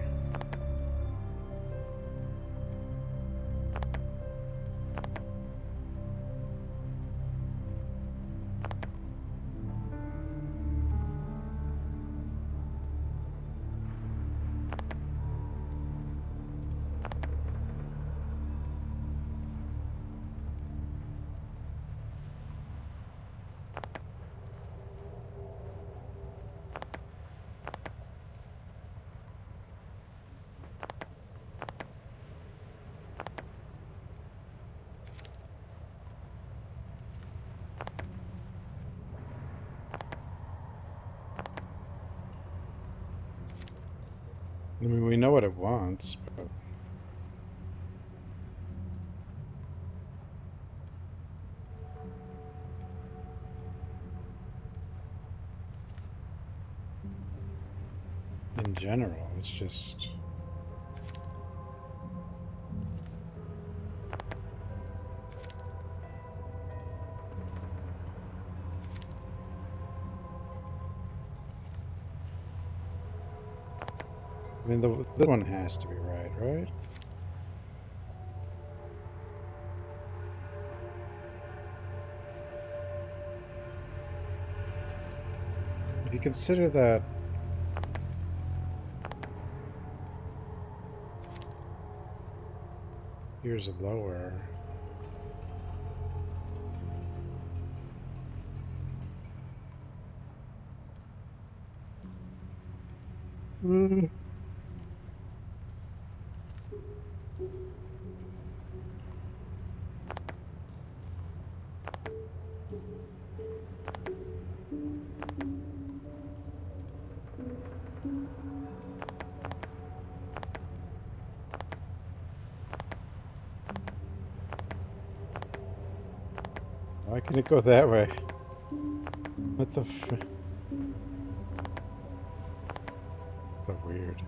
mean, we know what it wants, but in general, it's just... I mean, this one has to be right, right? If you consider that here's a lower... Why can it go that way? What the f... So weird.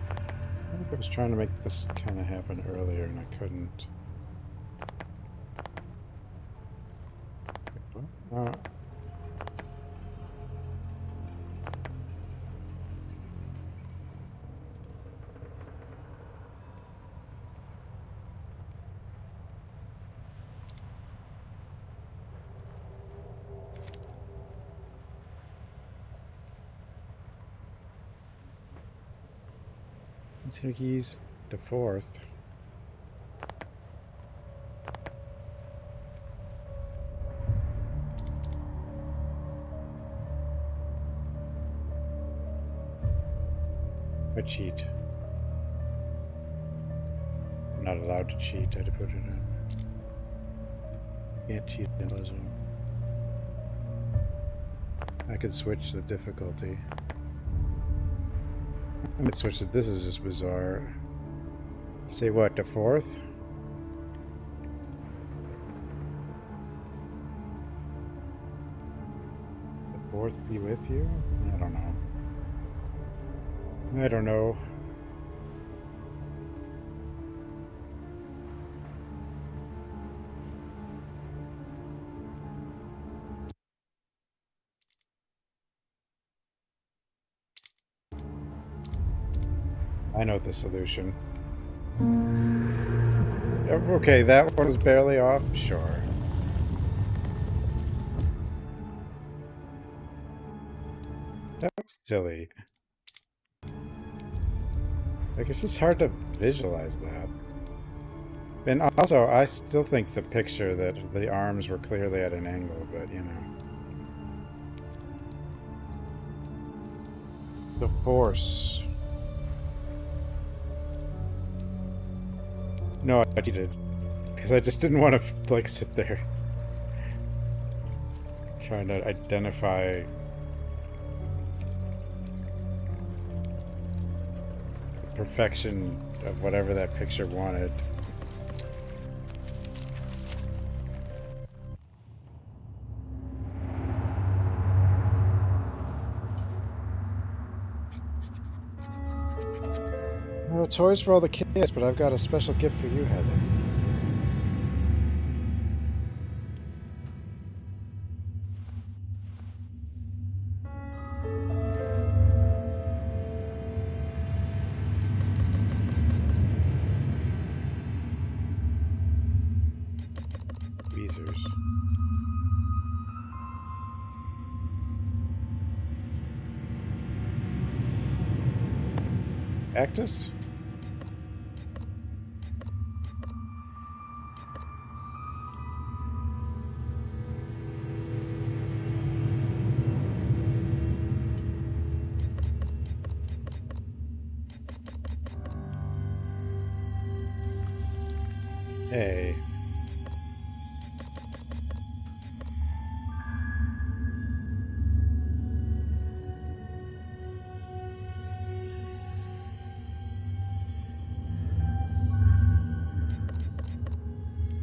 I think I was trying to make this kind of happen earlier and I couldn't. Uh, let's see keys to fourth. I cheat. I'm not allowed to cheat. I had to put it in. Can't cheat in puzzle. I could switch the difficulty. I might switch it. This is just bizarre. Say what, to fourth? The fourth be with you? I don't know. I don't know. I know the solution. Okay, that one was barely off? Sure. That's silly. Like, it's just hard to visualize that. And also, I still think the picture that the arms were clearly at an angle, but, you know. The force. No, I cheated. Because I just didn't want to, like, sit there. Trying to identify... the perfection of whatever that picture wanted. Well, toys for all the kids, but I've got a special gift for you, Heather. Tweezers. Actus? Hey.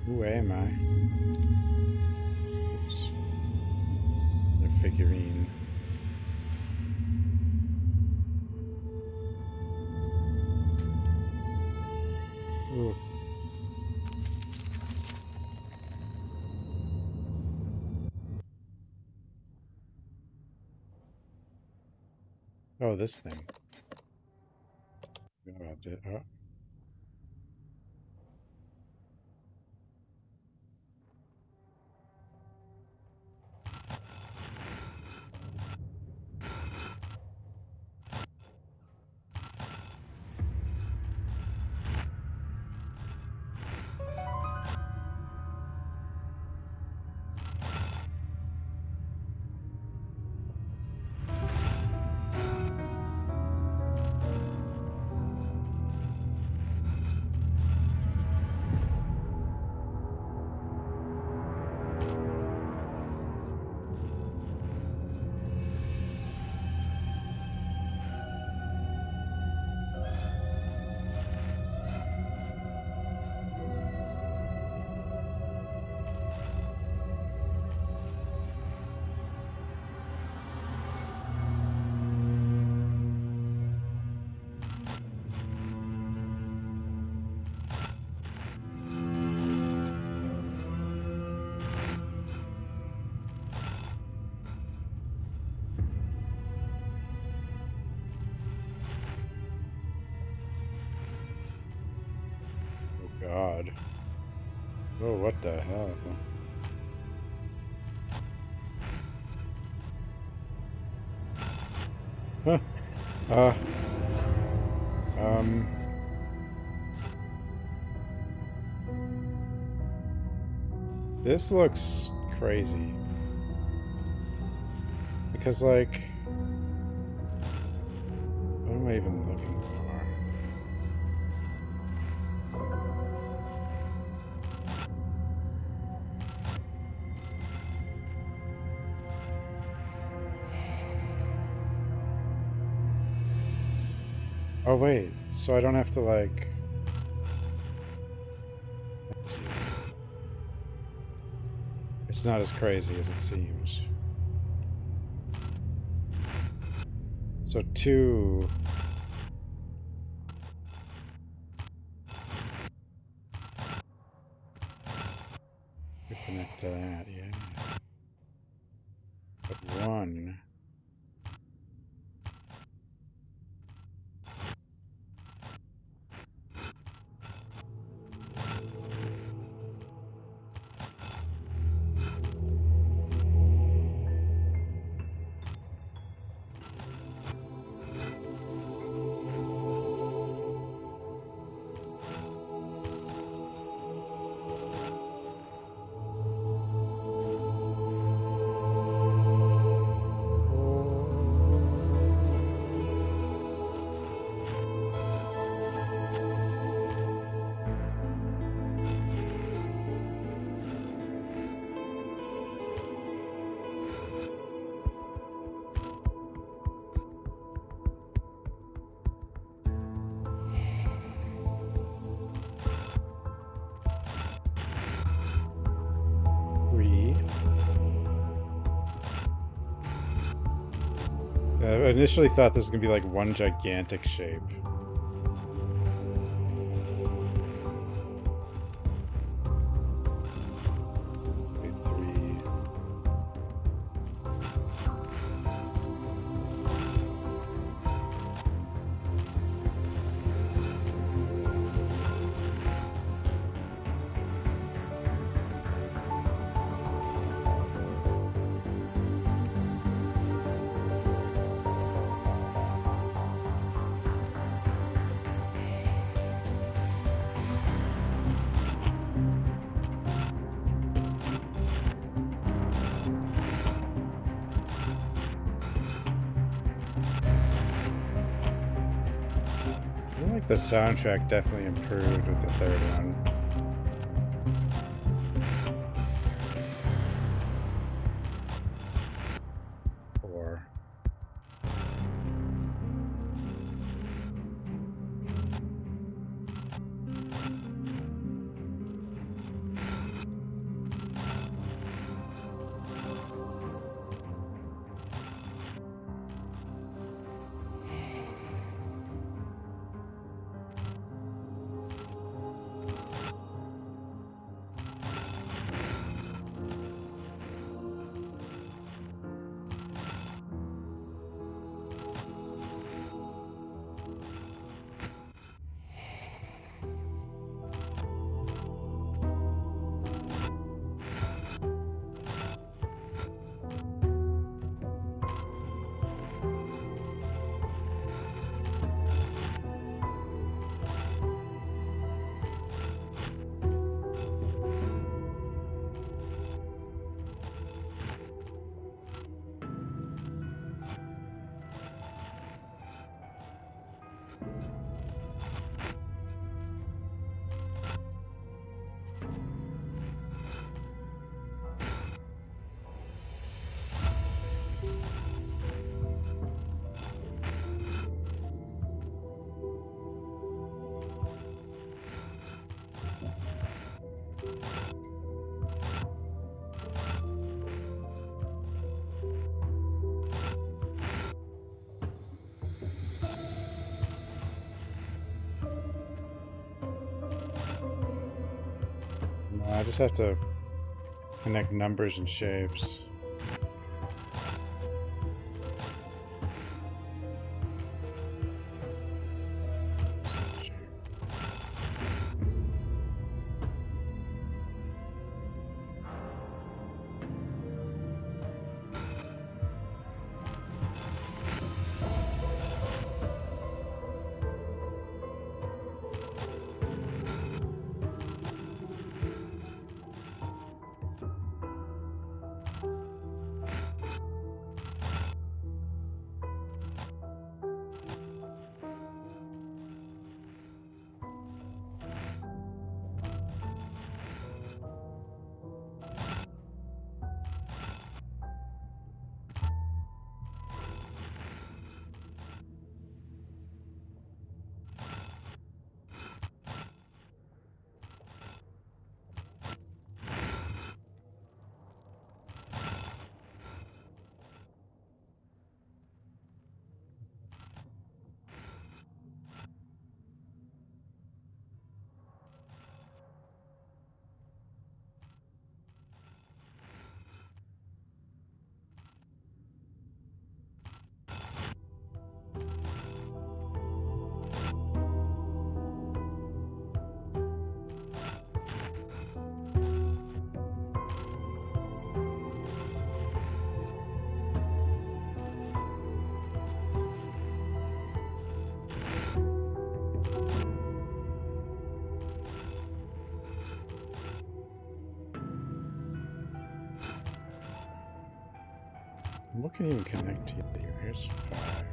Who am I? Oops. Their figurine. Ooh. Oh, this thing. Oh. God. Oh, what the hell? Huh. Uh. Um. This looks crazy. Because, like... What am I even looking for? Oh, wait. So I don't have to, like... It's not as crazy as it seems. So 2... We connect to that, yeah. But 1... I initially thought this was going to be like one gigantic shape. Wait, 3. I feel like the soundtrack definitely improved with the third one. No, I just have to connect numbers and shapes. What can even connect to you? Here's 5.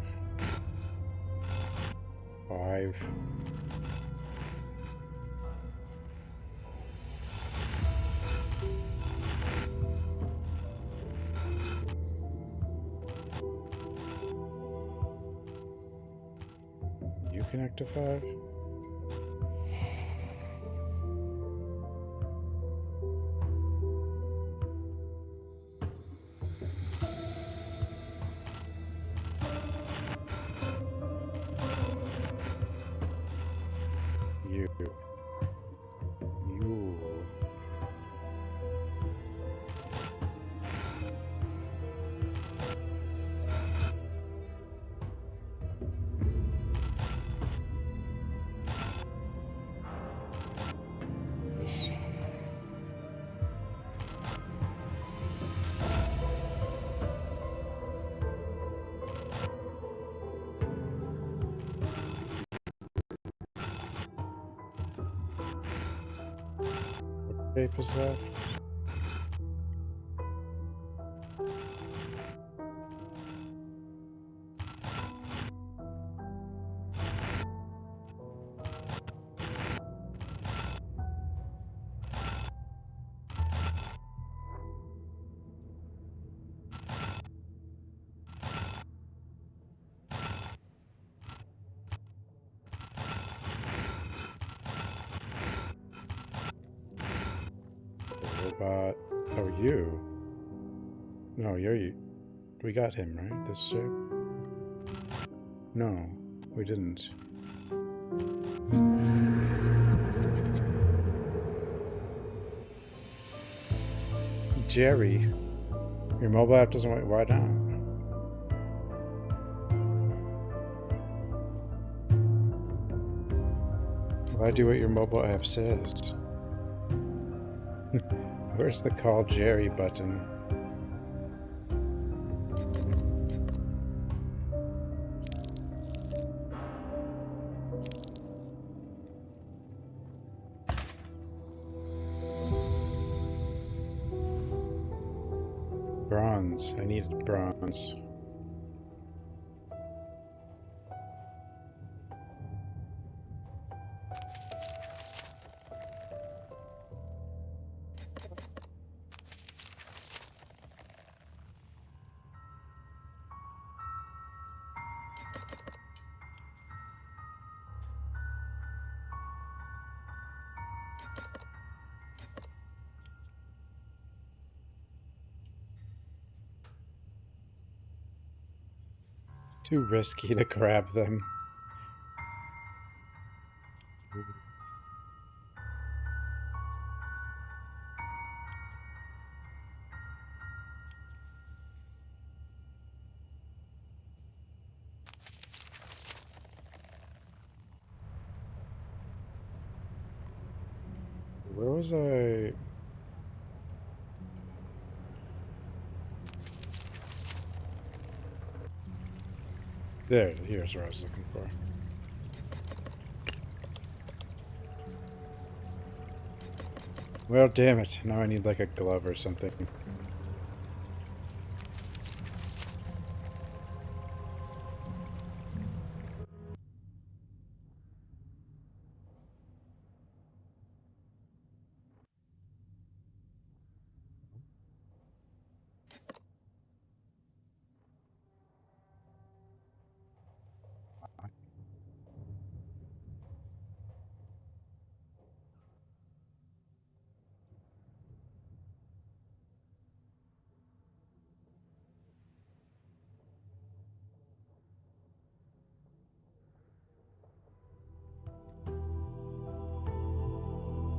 5. You connect to 5? You. You. This. What shape is left? Robot. Oh, you. No, you're you. We got him, right? This shape? No, we didn't. Jerry. Your mobile app doesn't work. Why not? Why do what your mobile app says? Where's the call Jerry button? Bronze. I need bronze. Too risky to grab them. Where was I? There, here's where I was looking for. Well, damn it. Now I need like a glove or something.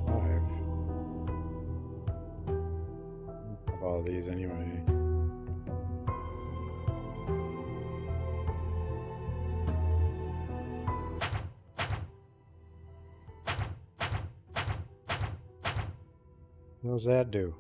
Five. Of all these anyway. What does that do?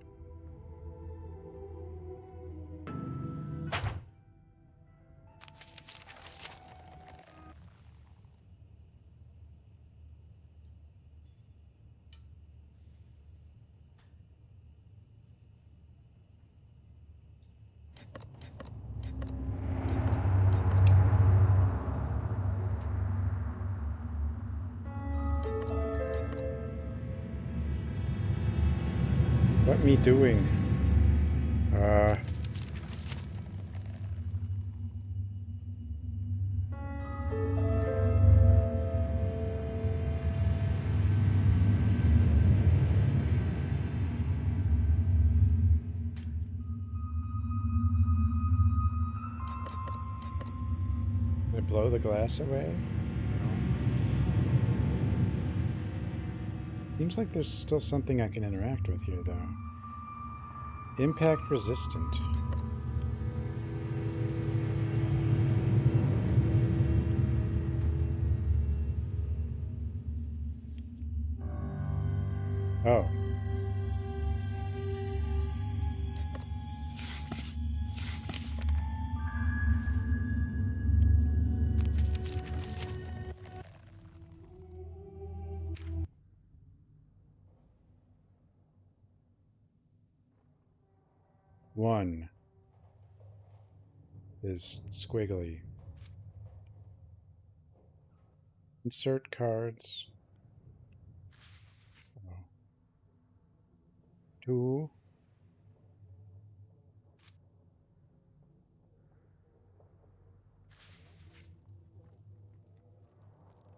What me doing? Did it blow the glass away? Seems like there's still something I can interact with here, though. Impact resistant. Oh. One is squiggly. Insert cards. Oh. Two.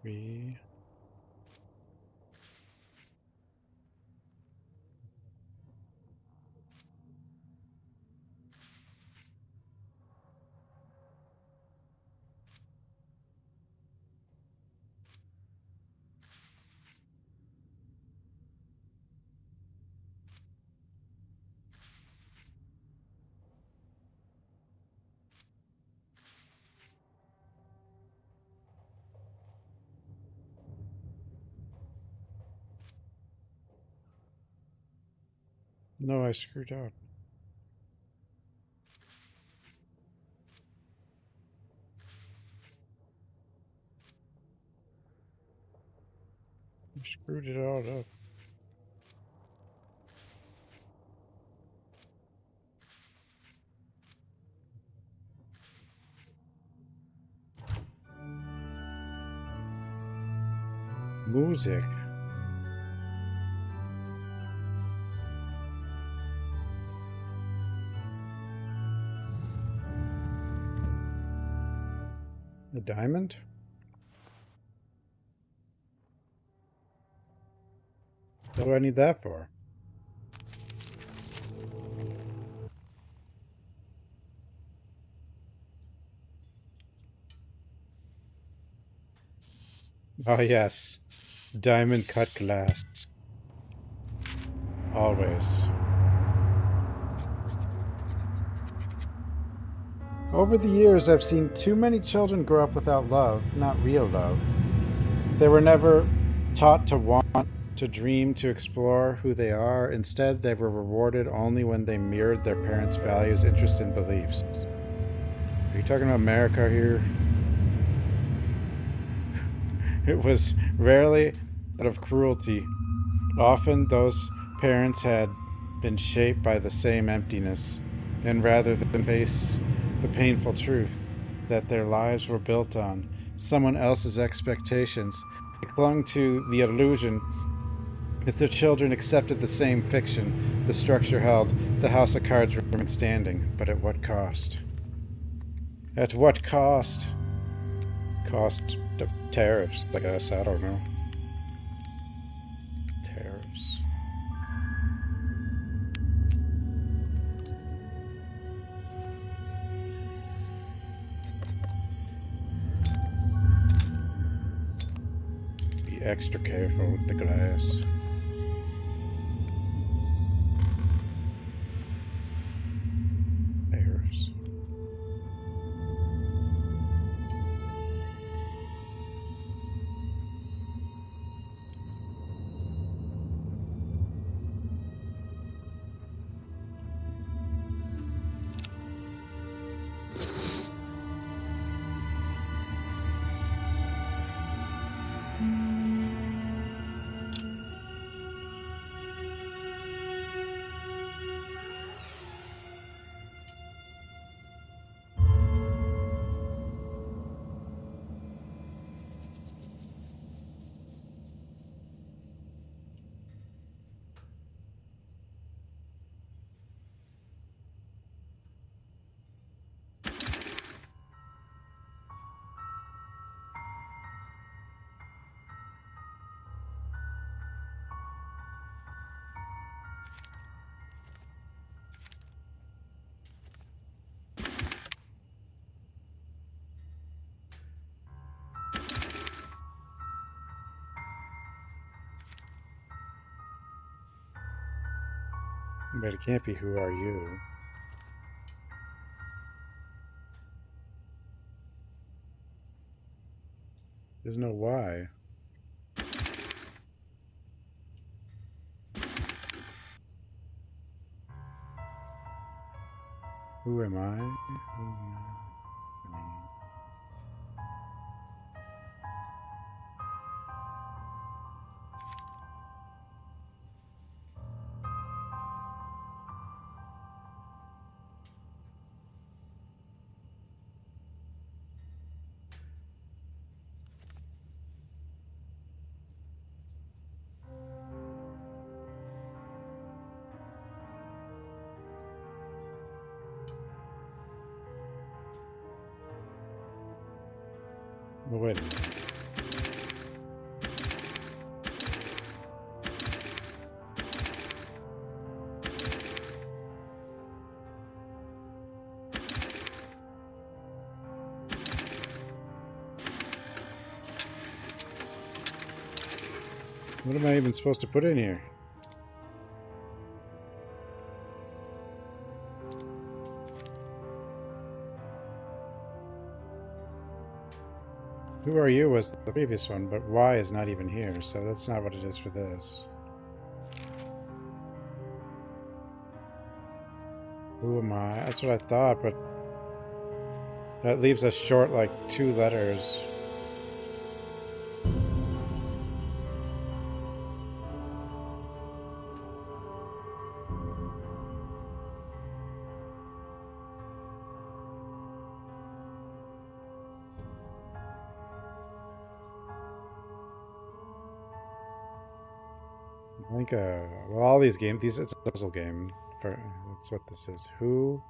Three. No, I screwed up. I screwed it all up. Music. A diamond? What do I need that for? Oh, yes. Diamond cut glass. Always. Over the years, I've seen too many children grow up without love, not real love. They were never taught to want, to dream, to explore who they are. Instead, they were rewarded only when they mirrored their parents' values, interests, and beliefs. Are you talking about America here? It was rarely out of cruelty. Often those parents had been shaped by the same emptiness, and rather than face the painful truth that their lives were built on someone else's expectations, they clung to the illusion if their children accepted the same fiction the structure held, the house of cards remained standing. But at what cost? At what cost? Cost of tariffs, I guess. I don't know. Tariffs. Be extra careful with the glass. Tariffs. But it can't be who are you. There's no why. Who am I? Who am I? Well, wait a minute. What am I even supposed to put in here? Who are you was the previous one, but why is not even here, so that's not what it is for this. Who am I? That's what I thought, but that leaves us short like 2 letters. I think, well, all these games, it's a puzzle game. That's what this is. Who?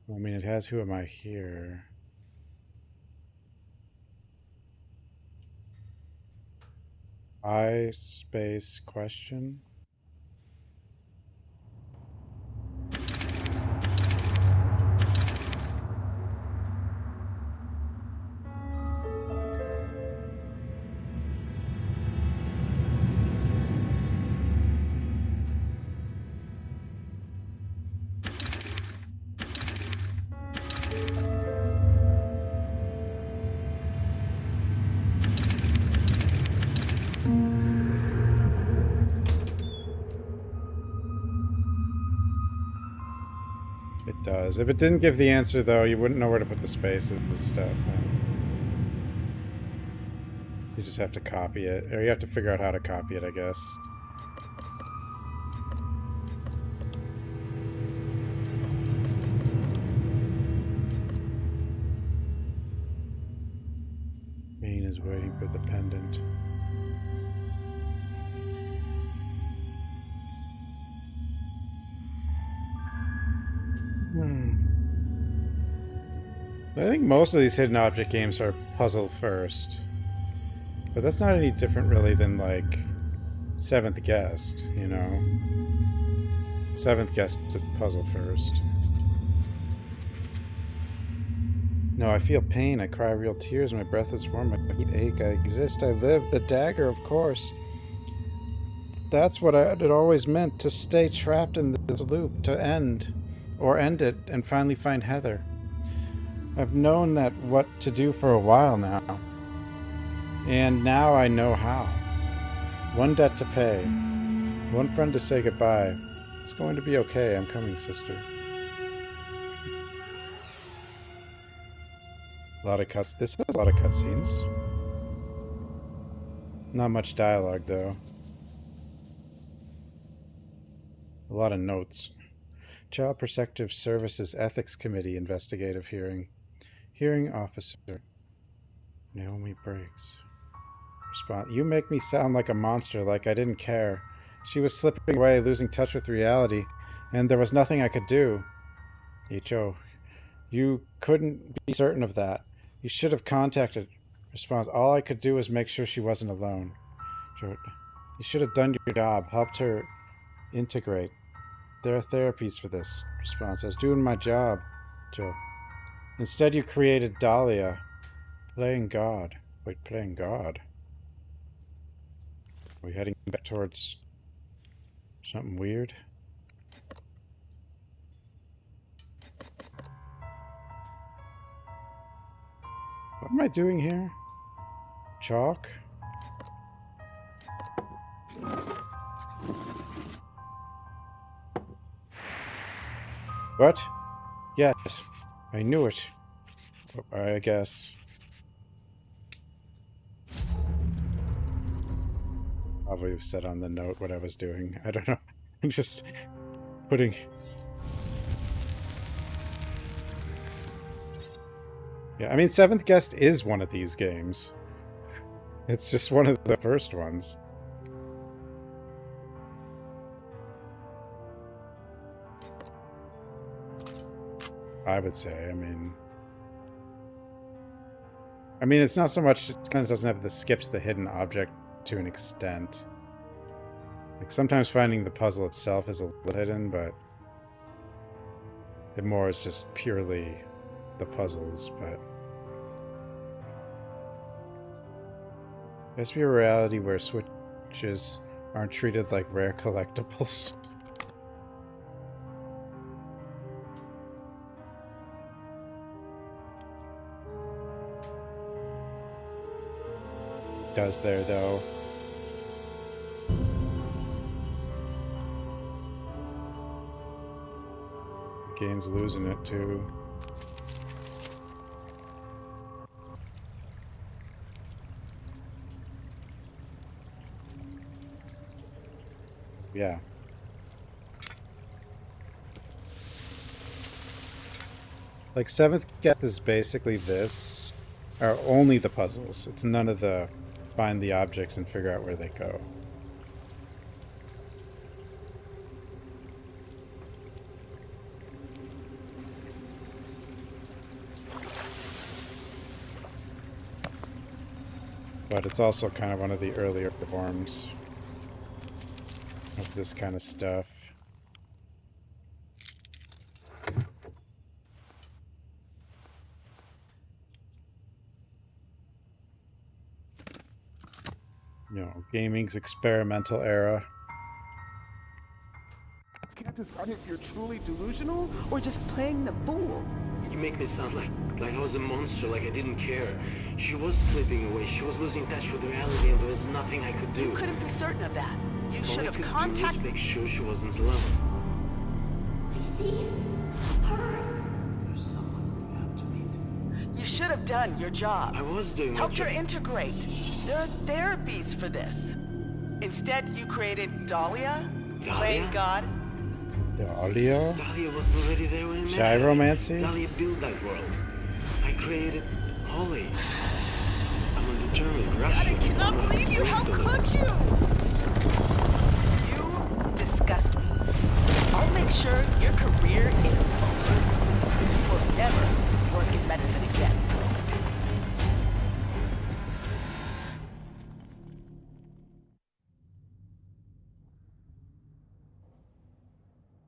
I mean, it has who am I here. I space question. It does. If it didn't give the answer, though, you wouldn't know where to put the spaces and stuff. You just have to copy it. Or you have to figure out how to copy it, I guess. Maine is waiting for the pendant. I think most of these hidden object games are puzzle first. But that's not any different, really, than, like, Seventh Guest, you know? Seventh Guest is puzzle first. No, I feel pain. I cry real tears. My breath is warm. My feet ache. I exist. I live. The dagger, of course. That's what it always meant, to stay trapped in this loop, to end. Or end it and finally find Heather. I've known that what to do for a while now. And now I know how. One debt to pay. One friend to say goodbye. It's going to be okay. I'm coming, sister. A lot of cuts. This has a lot of cutscenes. Not much dialogue, though. A lot of notes. Child Protective Services Ethics Committee investigative hearing. Hearing officer. Naomi Briggs. Response. You make me sound like a monster, like I didn't care. She was slipping away, losing touch with reality, and there was nothing I could do. H.O. You couldn't be certain of that. You should have contacted. Response. All I could do was make sure she wasn't alone. You should have done your job, helped her integrate. There are therapies for this. Response. I was doing my job. Joe. Instead you created Dahlia. Playing God. Wait, playing God? Are we heading back towards something weird? What am I doing here? Chalk? What? Yes, I knew it. I guess. Probably said on the note what I was doing. I don't know. I'm just putting... Yeah, I mean, Seventh Guest is one of these games. It's just one of the first ones. I would say, I mean, it's not so much, it kind of doesn't have the skips the hidden object to an extent. Like, sometimes finding the puzzle itself is a little hidden, but it more is just purely the puzzles, but... There has to be a reality where switches aren't treated like rare collectibles. Does there, though. The game's losing it, too. Yeah. Like, Seventh Guest is basically this, or only the puzzles. It's none of the find the objects and figure out where they go. But it's also kind of one of the earlier forms of this kind of stuff. You know, gaming's experimental era. Can't decide if you're truly delusional or just playing the fool. You make me sound like I was a monster, like I didn't care. She was slipping away. She was losing touch with reality, and there was nothing I could do. You couldn't be certain of that. You should have All I could do was make sure she wasn't alone. I see her. There's someone you have to meet. You should have done your job. I was doing my Helped her job. integrate. There are therapies for this. Instead, you created Dahlia? Dahlia? Playing God? The audio? Dahlia was already there when I met her. Gyromancy? Dahlia built that world. I created Holly. Someone determined, I rational, cannot someone believe you! How predictable. could you? You disgust me. I'll make sure your career is over. You will never work in medicine again.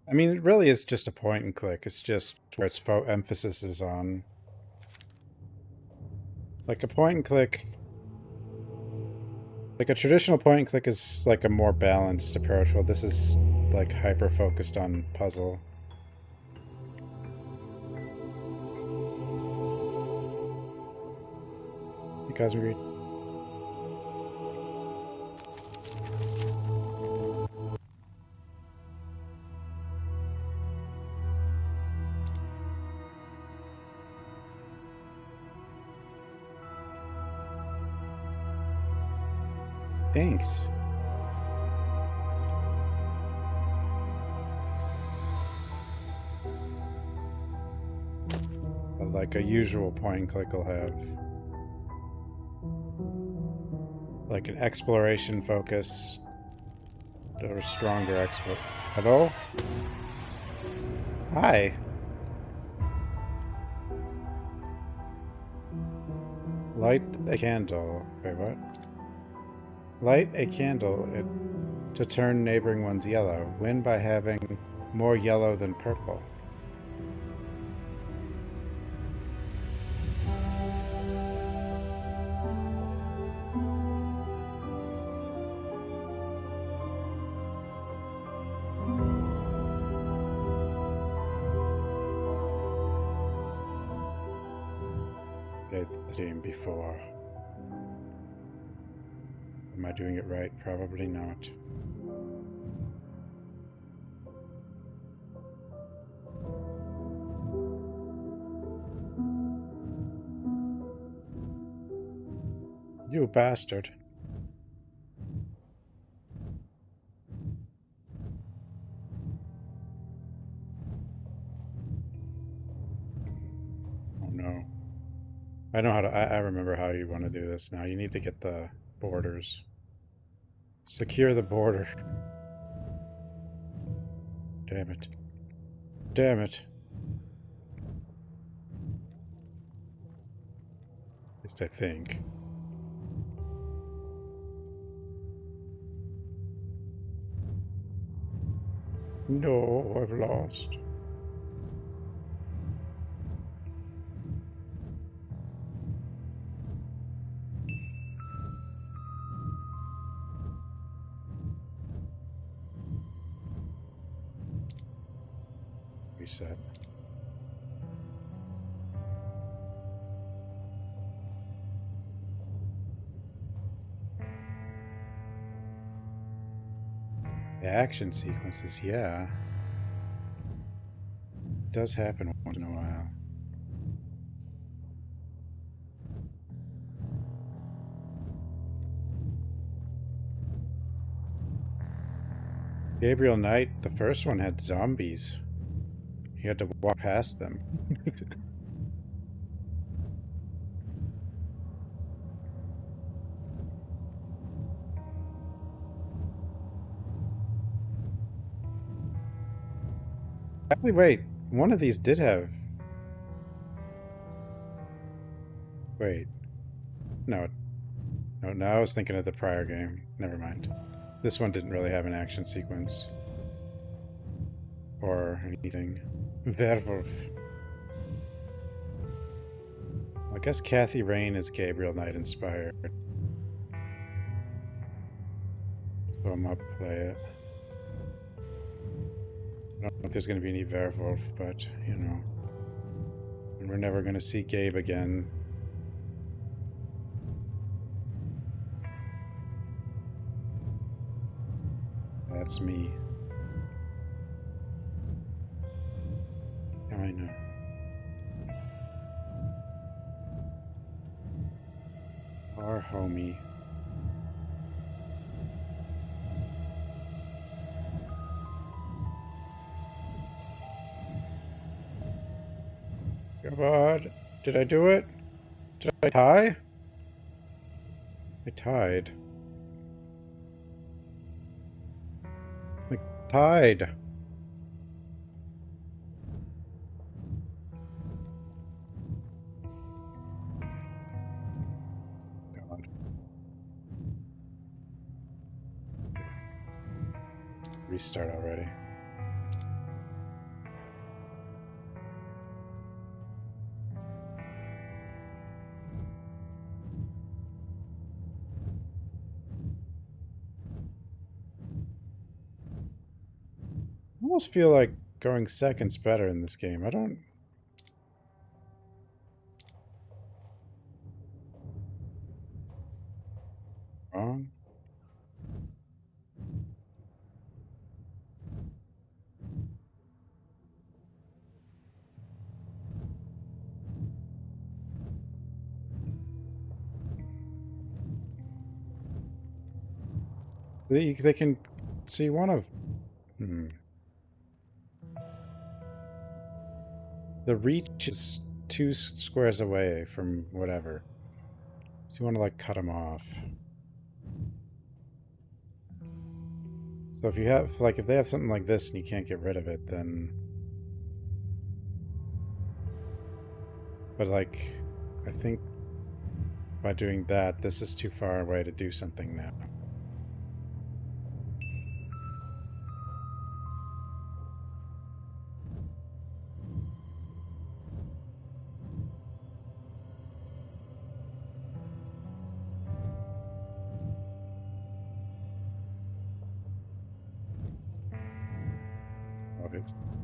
I mean, it really is just a point and click. It's just where its emphasis is on. Like a point and click. Like a traditional point and click is like a more balanced approach. Well, this is like hyper focused on puzzle. Because we. Thanks. But like a usual point and click will have like an exploration focus or stronger expert. Hello? Hi. Light a candle. Wait, what? Light a candle to turn neighboring ones yellow. Win by having more yellow than purple. Played this game before. Am I doing it right? Probably not. You bastard. Oh no. I know how to, I remember how you want to do this now. You need to get the borders. Secure the border. Damn it. Damn it. At least I think. No, I've lost. Reset. The action sequences, yeah. It does happen once in a while. Gabriel Knight, the first one had zombies. You had to walk past them. Actually, wait. One of these did have... Wait. No. No, I was thinking of the prior game. Never mind. This one didn't really have an action sequence. Or anything. Werewolf. I guess Kathy Rain is Gabriel Knight inspired. So I'm up to play it. I don't know if there's going to be any Werewolf, but, you know. I'm we're never going to see Gabe again. That's me. I know. Our homie. Come on. Did I do it? Did I tie? I tied. I tied. God. Restart already. I almost feel like going second's better in this game. I don't... Wrong? They can see one of... The reach is 2 squares away from whatever. So you want to like cut them off. So if you have, like, if they have something like this and you can't get rid of it, then... But like, I think by doing that, this is too far away to do something now. Oh,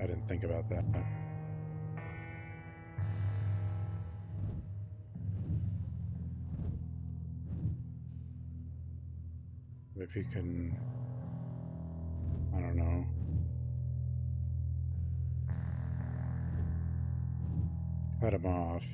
I didn't think about that. If you can... I don't know. Cut them off.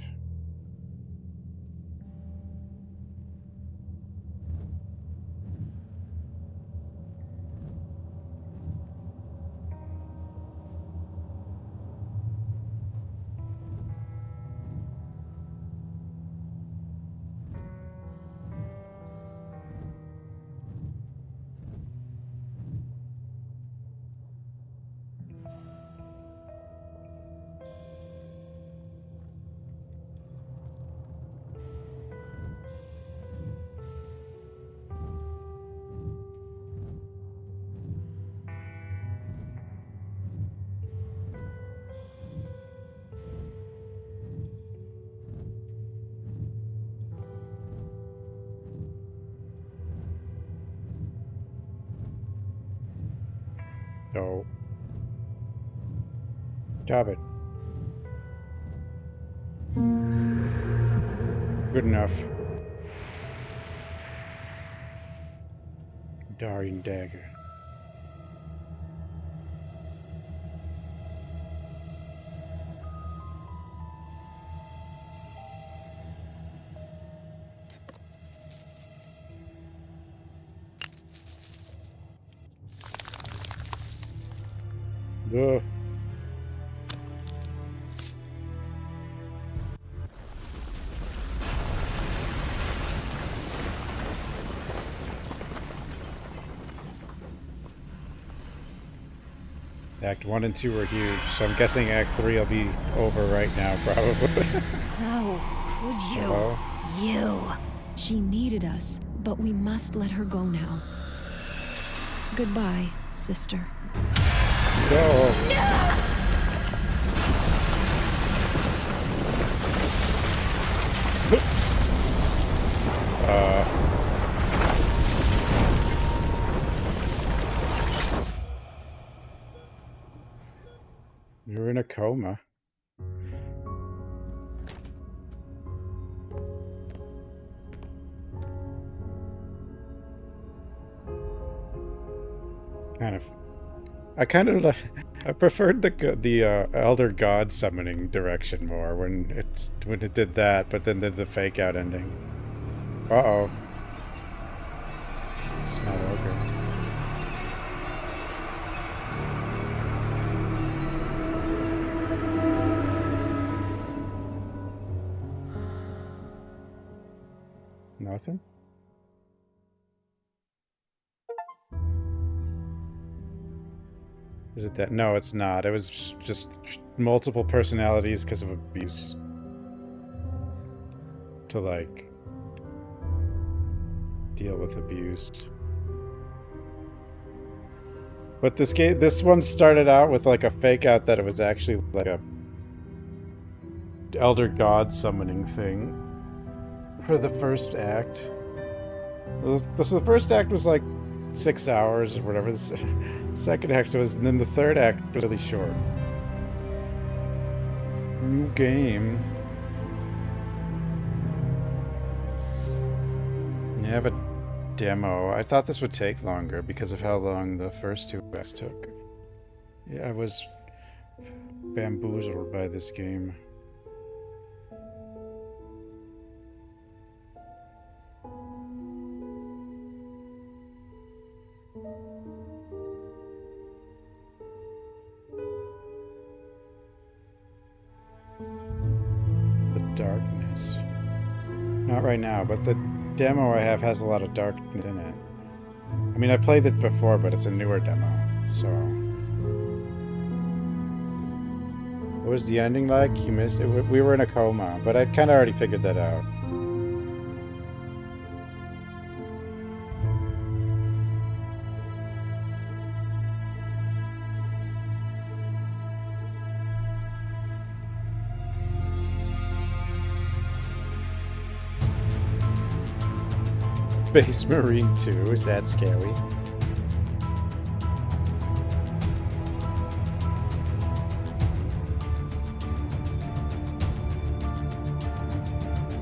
So... Stop it. Good enough. Darring dagger. Ugh. Act 1 and 2 are huge, so I'm guessing Act 3 will be over right now, probably. How could you? So, You. She needed us, but we must let her go now. Goodbye, sister. go. You're in a coma. kind of. I kind of like. I preferred the elder god summoning direction more when it did that, but then did the fake out ending. Uh-oh. It's not ogre. Nothing? Is it that? No, it's not. It was just multiple personalities because of abuse. To, like, deal with abuse. But this one started out with, like, a fake out that it was actually, like, a elder god summoning thing for the first act. The first act was, like, 6 hours or whatever. The second act was, and then the third act was really short. New game. You have a demo. I thought this would take longer because of how long the first two acts took. Yeah, I was bamboozled by this game. The darkness. Not right now, but the demo I have has a lot of darkness in it. I mean, I played it before, but it's a newer demo, so... What was the ending like? You missed it? We were in a coma, but I kind of already figured that out. Space Marine 2, is that scary?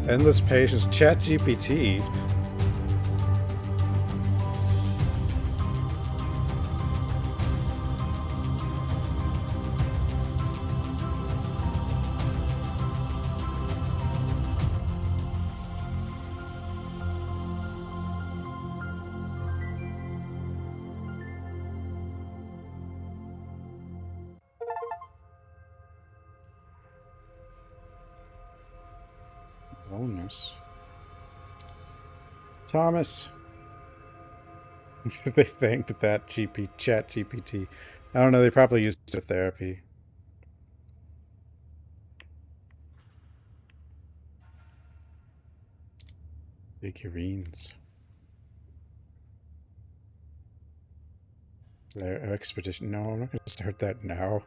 Endless patience. ChatGPT. Bonus. Thomas. They thanked that chat GPT. I don't know, they probably used it for therapy. Figurines. Their expedition. No, I'm not going to start that now.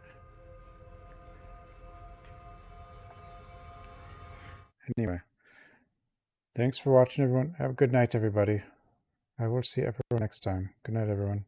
Anyway. Thanks for watching, everyone. Have a good night, everybody. I will see everyone next time. Good night, everyone.